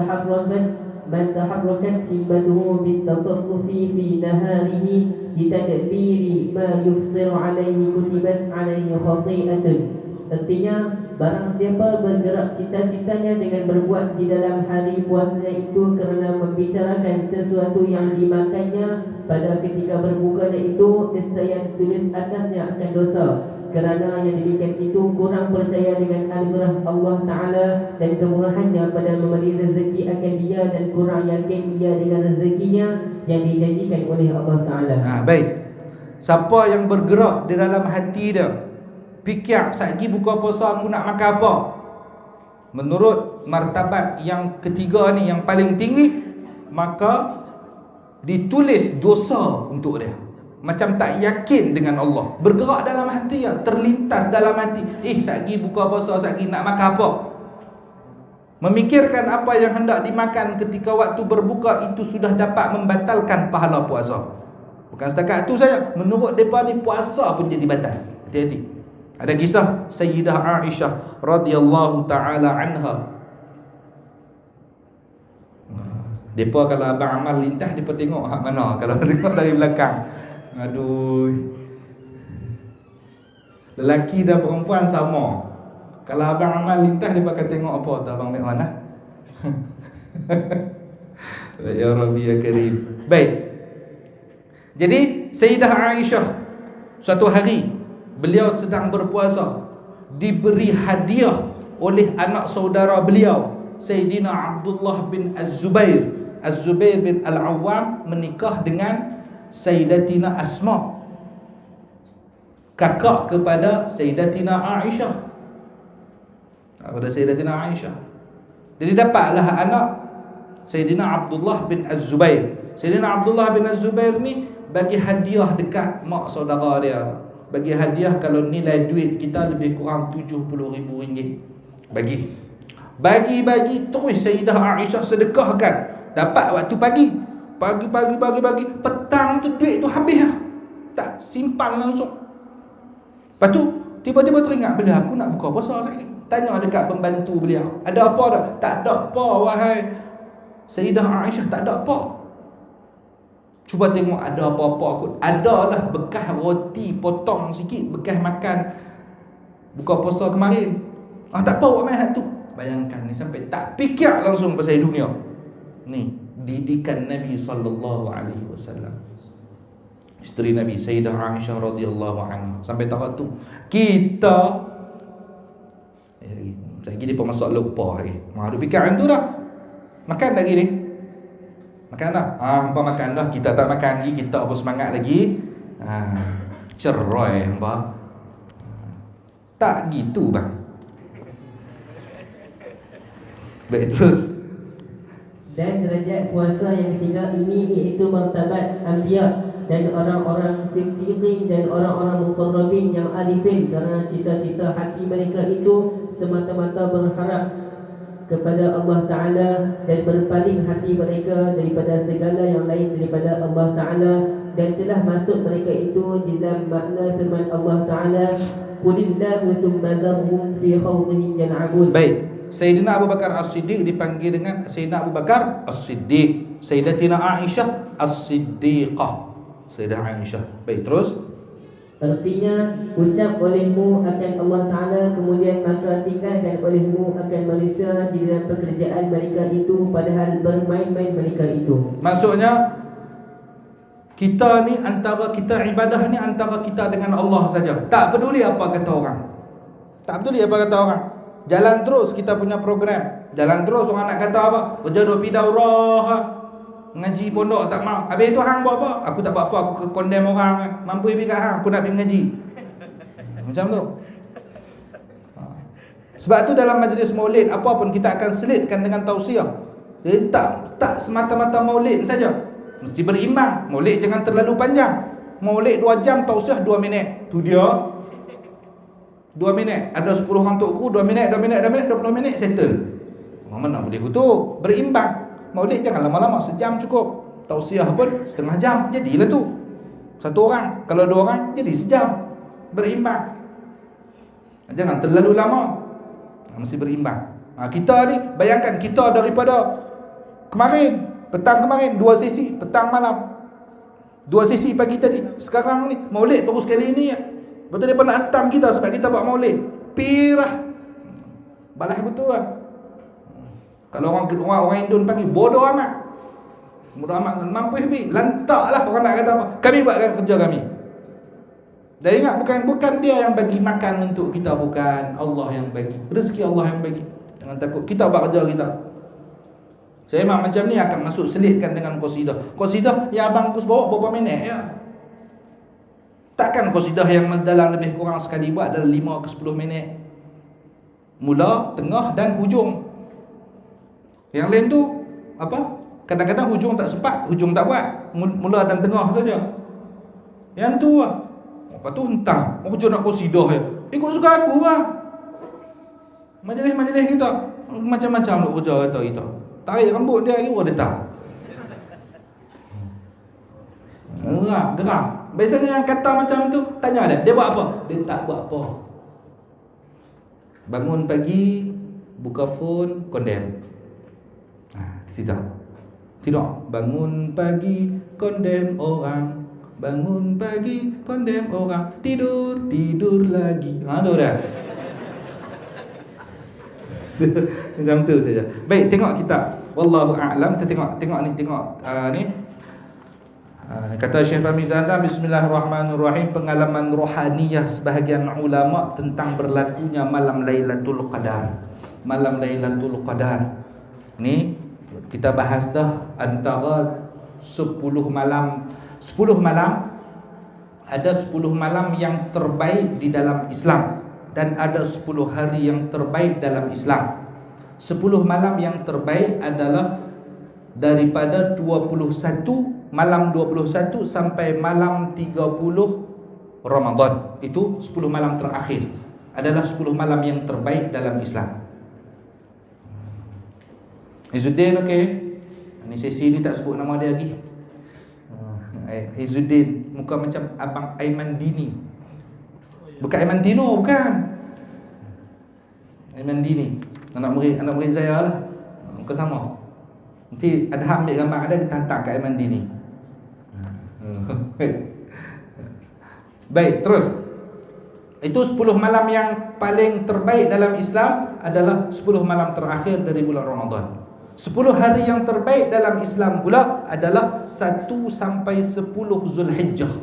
taharrakat himmatuhu bitasarrufi fi naharihi litadbiri ma yuftir alaihi kutibat alaihi khati'atun. Artinya, barang siapa bergerak cita-citanya dengan berbuat di dalam hari puasanya itu kerana membicarakan sesuatu yang dimakannya pada ketika berbuka itu, nescaya tulis atasnya akan dosa. Kerana yang demikian itu kurang percaya dengan anugerah Allah Ta'ala dan kemurahannya pada memberi rezeki akan dia, dan kurang yakin ia dengan rezekinya yang dijanjikan oleh Allah Ta'ala. Baik. Siapa yang bergerak di dalam hati dia, fikir satgi buka puasa aku nak makan apa, menurut martabat yang ketiga ni, yang paling tinggi, maka ditulis dosa untuk dia. Macam tak yakin dengan Allah. Bergerak dalam hati ya, terlintas dalam hati, satgi buka puasa, satgi nak makan apa. Memikirkan apa yang hendak dimakan ketika waktu berbuka itu sudah dapat membatalkan pahala puasa. Bukan setakat itu saja, menurut mereka ni puasa pun jadi batal. Hati-hati. Ada kisah Sayyidah Aisyah radhiyallahu taala anha. Depa kalau abang amal lintas, depa tengok hak mana. Kalau tengok dari belakang, aduh, lelaki dan perempuan sama. Kalau abang amal lintas, depa akan tengok apa tu abang mek mana. Ya Rabbi ya Karim. Baik. Jadi Sayyidah Aisyah, suatu hari beliau sedang berpuasa, diberi hadiah oleh anak saudara beliau, Sayyidina Abdullah bin Az-Zubair. Az-Zubair bin Al-Awwam menikah dengan Sayyidatina Asma, kakak kepada Sayyidatina Aisyah. Kepada Sayyidatina Aisyah. Jadi dapatlah anak Sayyidina Abdullah bin Az-Zubair. Sayyidina Abdullah bin Az-Zubair ni bagi hadiah dekat mak saudara dia. Bagi hadiah, kalau nilai duit kita lebih kurang RM70,000. Bagi terus Sayyidah Aisyah sedekahkan. Dapat waktu pagi, petang tu duit tu habis lah. Tak simpan langsung. Lepas tu tiba-tiba teringat, bila aku nak buka puasa sekali. Tanya dekat pembantu beliau, ada apa tak? Tak ada apa wahai Sayyidah Aisyah, tak ada apa. Cuba tengok ada apa-apa kot. Adalah bekas roti potong sikit, bekas makan buka puasa kemarin. Tak apa buat main tu. Bayangkan ni, sampai tak fikir langsung pasal dunia. Ni didikan Nabi SAW. Isteri Nabi Sayyidah Aisyah radhiyallahu anha. Sampai tahap tu kita lagi dia masak lupa lagi. Ada fikiran tu dah. Makan lagi ni. Makan dah. Hampa makan dah, kita tak makan lagi, kita apa semangat lagi. Cerai hampa. Tak gitu bang. Baik, terus. Dan derajat puasa yang ketiga ini iaitu martabat anbiya dan orang-orang siddiqin dan orang-orang muqarrabin yang arifin, kerana cita-cita hati mereka itu semata-mata berharap kepada Allah Ta'ala dan berpaling hati mereka daripada segala yang lain daripada Allah Ta'ala, dan telah masuk mereka itu di dalam makna firman Allah Ta'ala, qulillahu thumma dharhum fi khawdihim yal'abun. Baik. Sayyidina Abu Bakar As-Siddiq dipanggil dengan Sayyidina Abu Bakar As-Siddiq. Sayyidatina Aisyah As-Siddiqah. Sayyidah Aisyah. Baik, terus. Artinya, ucap olehmu akan Allah Ta'ala, kemudian maka tinggalkan olehmu akan manusia di dalam pekerjaan mereka itu, padahal bermain-main mereka itu. Maksudnya, kita ni antara kita ibadah ni antara kita dengan Allah saja. Tak peduli apa kata orang. Tak peduli apa kata orang. Jalan terus kita punya program. Jalan terus orang nak kata apa, kerja duk pi daurah, ngaji pondok tak mau. Habis tu hang buat apa? Aku tak buat apa, aku condemn orang. Mampu pergi kat hang, aku nak pergi mengaji. Macam tu. Sebab tu dalam majlis maulid apa pun kita akan selitkan dengan tausiah. Jadi tak semata-mata maulid saja. Mesti berimbang. Maulid jangan terlalu panjang. Maulid 2 jam, tausiah 2 minit. Tu dia 2 minit. Ada 10 orang tok guru, 2 minit, 20 minit, settle. Mana boleh gitu? Berimbang. Maulid jangan lama-lama, sejam cukup. Tausiah pun setengah jam, jadilah tu. Satu orang, kalau dua orang jadi sejam. Berimbang. Jangan terlalu lama. Mesti berimbang. Kita ni, bayangkan kita daripada kemarin, petang kemarin 2 sesi, petang malam 2 sesi pagi tadi. Sekarang ni Maulid baru sekali ni ya. Betul dia pernah hantam kita sebab kita buat Maulid. Pirah. Balas aku tu lah. Kalau orang Indon panggil bodoh amat. Bodoh amat, mampu habis. Lantaklah orang nak kata apa. Kami buat kerja kami. Dan ingat, bukan dia yang bagi makan untuk kita, bukan. Allah yang bagi. Rezeki Allah yang bagi. Jangan takut. Kita buat kerja kita. Saya memang macam ni akan masuk selitkan dengan qasidah. Qasidah yang Abang Gus bawa berapa minit ya? Takkan qasidah yang dalam lebih kurang sekali buat dalam 5 ke 10 minit. Mula, tengah dan hujung. Yang lain tu apa? Kadang-kadang hujung tak sempat, hujung tak buat. Mula dan tengah saja. Yang tu lah. Lepas tu hentang. Hujung nak qasidah ya. Ikut suka aku lah. Majlis-majlis kita macam-macam nak kerja kata kita. Tarik rambut dia kira dia tak. Geram. Biasanya yang kata macam tu, tanya dia buat apa? Dia tak buat apa. Bangun pagi, buka phone, condemn. Tidak. Bangun pagi, condemn orang. Bangun pagi, condemn orang. Tidur lagi. Tu dah. Macam tu saja. Baik, tengok kitab. Wallahu a'lam. Kita tengok ni. Kata Syekh Fahmi Zahdan, bismillahirrahmanirrahim, pengalaman rohaniyah sebahagian ulama tentang berlakunya malam Lailatul Qadar. Malam Lailatul Qadar. Ni kita bahas dah antara 10 malam. Ada 10 malam yang terbaik di dalam Islam. Dan ada 10 hari yang terbaik dalam Islam. 10 malam yang terbaik adalah daripada malam 21 sampai malam 30 Ramadan. Itu 10 malam terakhir. Adalah 10 malam yang terbaik dalam Islam. Izzuddin okey. Ini sesi ni tak sebut nama dia lagi. Izzuddin, muka macam Abang Aiman Dini. Bukan Aiman Dino, bukan. Aiman Dini. Anak murid saya lah. Muka sama. Nanti ada ambil gambar ada, kita hantar kat Aiman Dini. Baik, terus. Itu 10 malam yang paling terbaik dalam Islam adalah 10 malam terakhir dari bulan Ramadan. 10 hari yang terbaik dalam Islam pula adalah 1 sampai 10 Zulhijjah.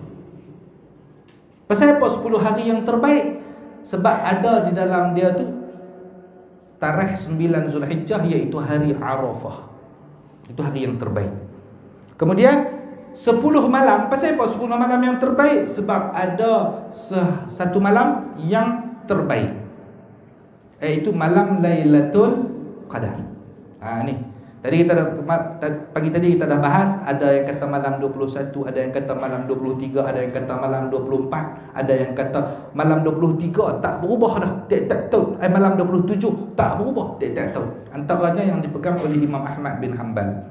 Pasal apa 10 hari yang terbaik? Sebab ada di dalam dia tu tarikh 9 Zulhijjah, iaitu hari Arafah. Itu hari yang terbaik. Kemudian 10 malam. Pasal apa 10 malam yang terbaik? Sebab ada satu malam yang terbaik, iaitu malam Lailatul Qadar. Ni tadi kita pagi tadi kita dah bahas. Ada yang kata malam 21, ada yang kata malam 23, ada yang kata malam 24, ada yang kata malam 23 tak berubah dah tiap-tiap tahun. Malam 27 tak berubah tiap-tiap tahun. Antaranya yang dipegang oleh Imam Ahmad bin Hanbal.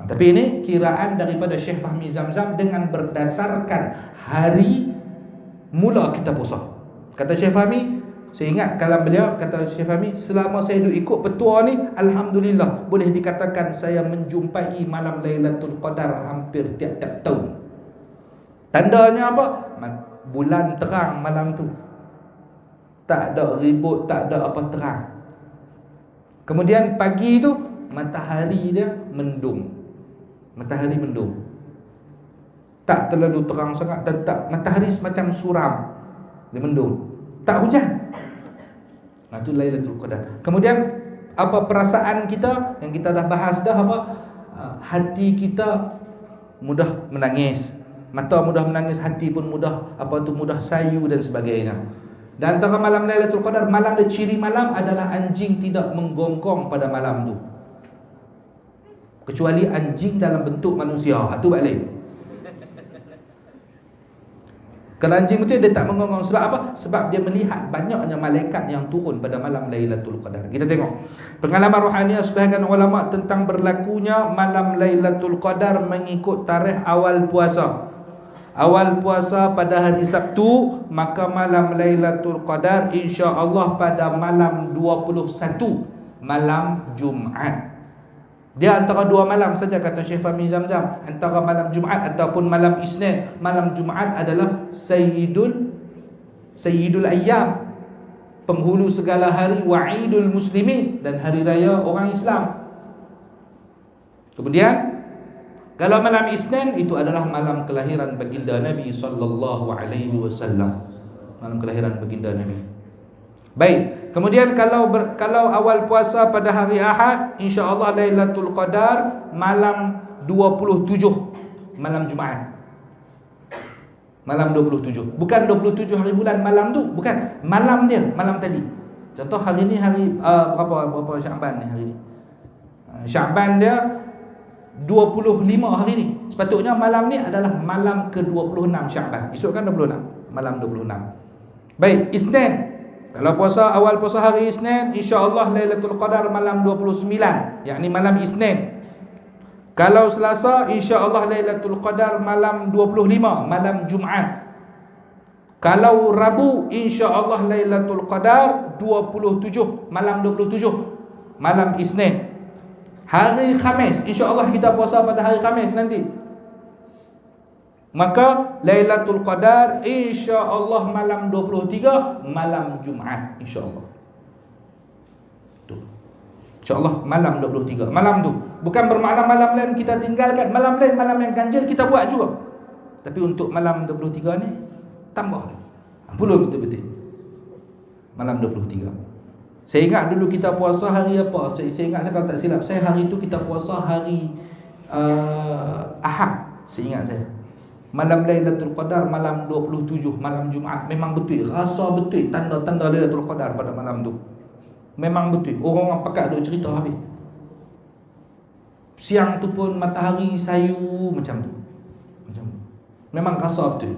Tapi ini kiraan daripada Syekh Fahmi Zamzam dengan berdasarkan hari mula kita puasa. Kata Syekh Fahmi, saya ingat kalam beliau, kata Syekh Fahmi, selama saya duk ikut petua ni, alhamdulillah boleh dikatakan saya menjumpai malam Lailatul Qadar hampir tiap-tiap tahun. Tandanya apa? Bulan terang malam tu. Tak ada ribut, tak ada apa terang. Kemudian pagi tu matahari dia mendung. Matahari mendung. Tak terlalu terang sangat dan tak, matahari semacam suram. Dia mendung. Tak hujan. Itu Lailatul Qadar. Kemudian apa perasaan kita yang kita dah bahas dah apa? Hati kita mudah menangis, mata mudah menangis, hati pun mudah mudah sayu dan sebagainya. Dan antara malam Lailatul Qadar, malam dia ciri malam adalah anjing tidak menggonggong pada malam tu. Kecuali anjing dalam bentuk manusia, itu balik. Kalau anjing betul dia tak mengongong. Sebab apa? Sebab dia melihat banyaknya malaikat yang turun pada malam Lailatul Qadar. Kita tengok pengalaman rohani sebahagian ulama tentang berlakunya malam Lailatul Qadar mengikut tarikh awal puasa. Awal puasa pada hari Sabtu, maka malam Lailatul Qadar insya-Allah pada malam 21 malam Jumaat. Dia antara dua malam saja, kata Syekh Fahmi Zamzam, antara malam Jumaat ataupun malam Isnin. Malam Jumaat adalah Sayyidul Ayyam, penghulu segala hari, wa'idul muslimin, dan hari raya orang Islam. Kemudian kalau malam Isnin itu adalah malam kelahiran baginda Nabi sallallahu alaihi wasallam. Malam kelahiran baginda Nabi. Baik, kemudian kalau awal puasa pada hari Ahad, insya-Allah Lailatul Qadar malam 27 malam Jumaat. Malam 27. Bukan 27 hari bulan malam tu, bukan. Malam dia, malam tadi. Contoh hari ni hari berapa Syaban ni hari ni? Syaban dia 25 hari ni. Sepatutnya malam ni adalah malam ke-26 Syaban. Esok kan 26, malam 26. Baik, Isnin. Kalau awal puasa hari Isnin, insya-Allah Lailatul Qadar malam 29, yakni malam Isnin. Kalau Selasa, insya-Allah Lailatul Qadar malam 25, malam Jumaat. Kalau Rabu, insya-Allah Lailatul Qadar 27, malam 27, malam Isnin. Hari Khamis, insya-Allah kita puasa pada hari Khamis nanti. Maka Lailatul Qadar insya-Allah malam 23, malam Jumaat insya-Allah. Tu. Insya-Allah malam 23. Malam tu bukan bermakna malam lain kita tinggalkan. Malam lain, malam yang ganjil kita buat juga. Tapi untuk malam 23 ni tambah. Belum betul-betul. Malam 23. Saya ingat dulu kita puasa hari apa? Saya ingat, saya kalau tak silap, saya hari itu kita puasa hari Ahad. Saya ingat saya. Malam Lailatul Qadar malam 27, malam Jumaat. Memang betul, rasa betul tanda-tanda Lailatul Qadar pada malam tu. Memang betul. Orang-orang pakat duk cerita habis. Siang tu pun matahari sayu macam tu. Macam tu. Memang rasa betul.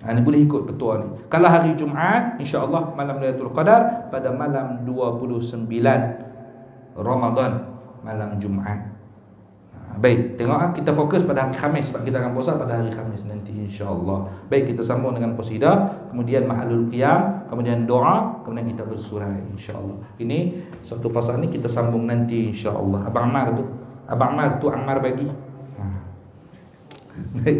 Ini boleh ikut ketua ni. Kalau hari Jumaat, insya-Allah malam Lailatul Qadar pada malam 29 Ramadan, malam Jumaat. Baik, tengok kita fokus pada hari Khamis sebab kita akan puasa pada hari Khamis nanti insya-Allah. Baik, kita sambung dengan qasidah, kemudian mahalul qiyam, kemudian doa, kemudian kita bersurah insya-Allah. Ini satu fasa ni kita sambung nanti insya-Allah. Abang Ammar tu Ammar bagi. Baik.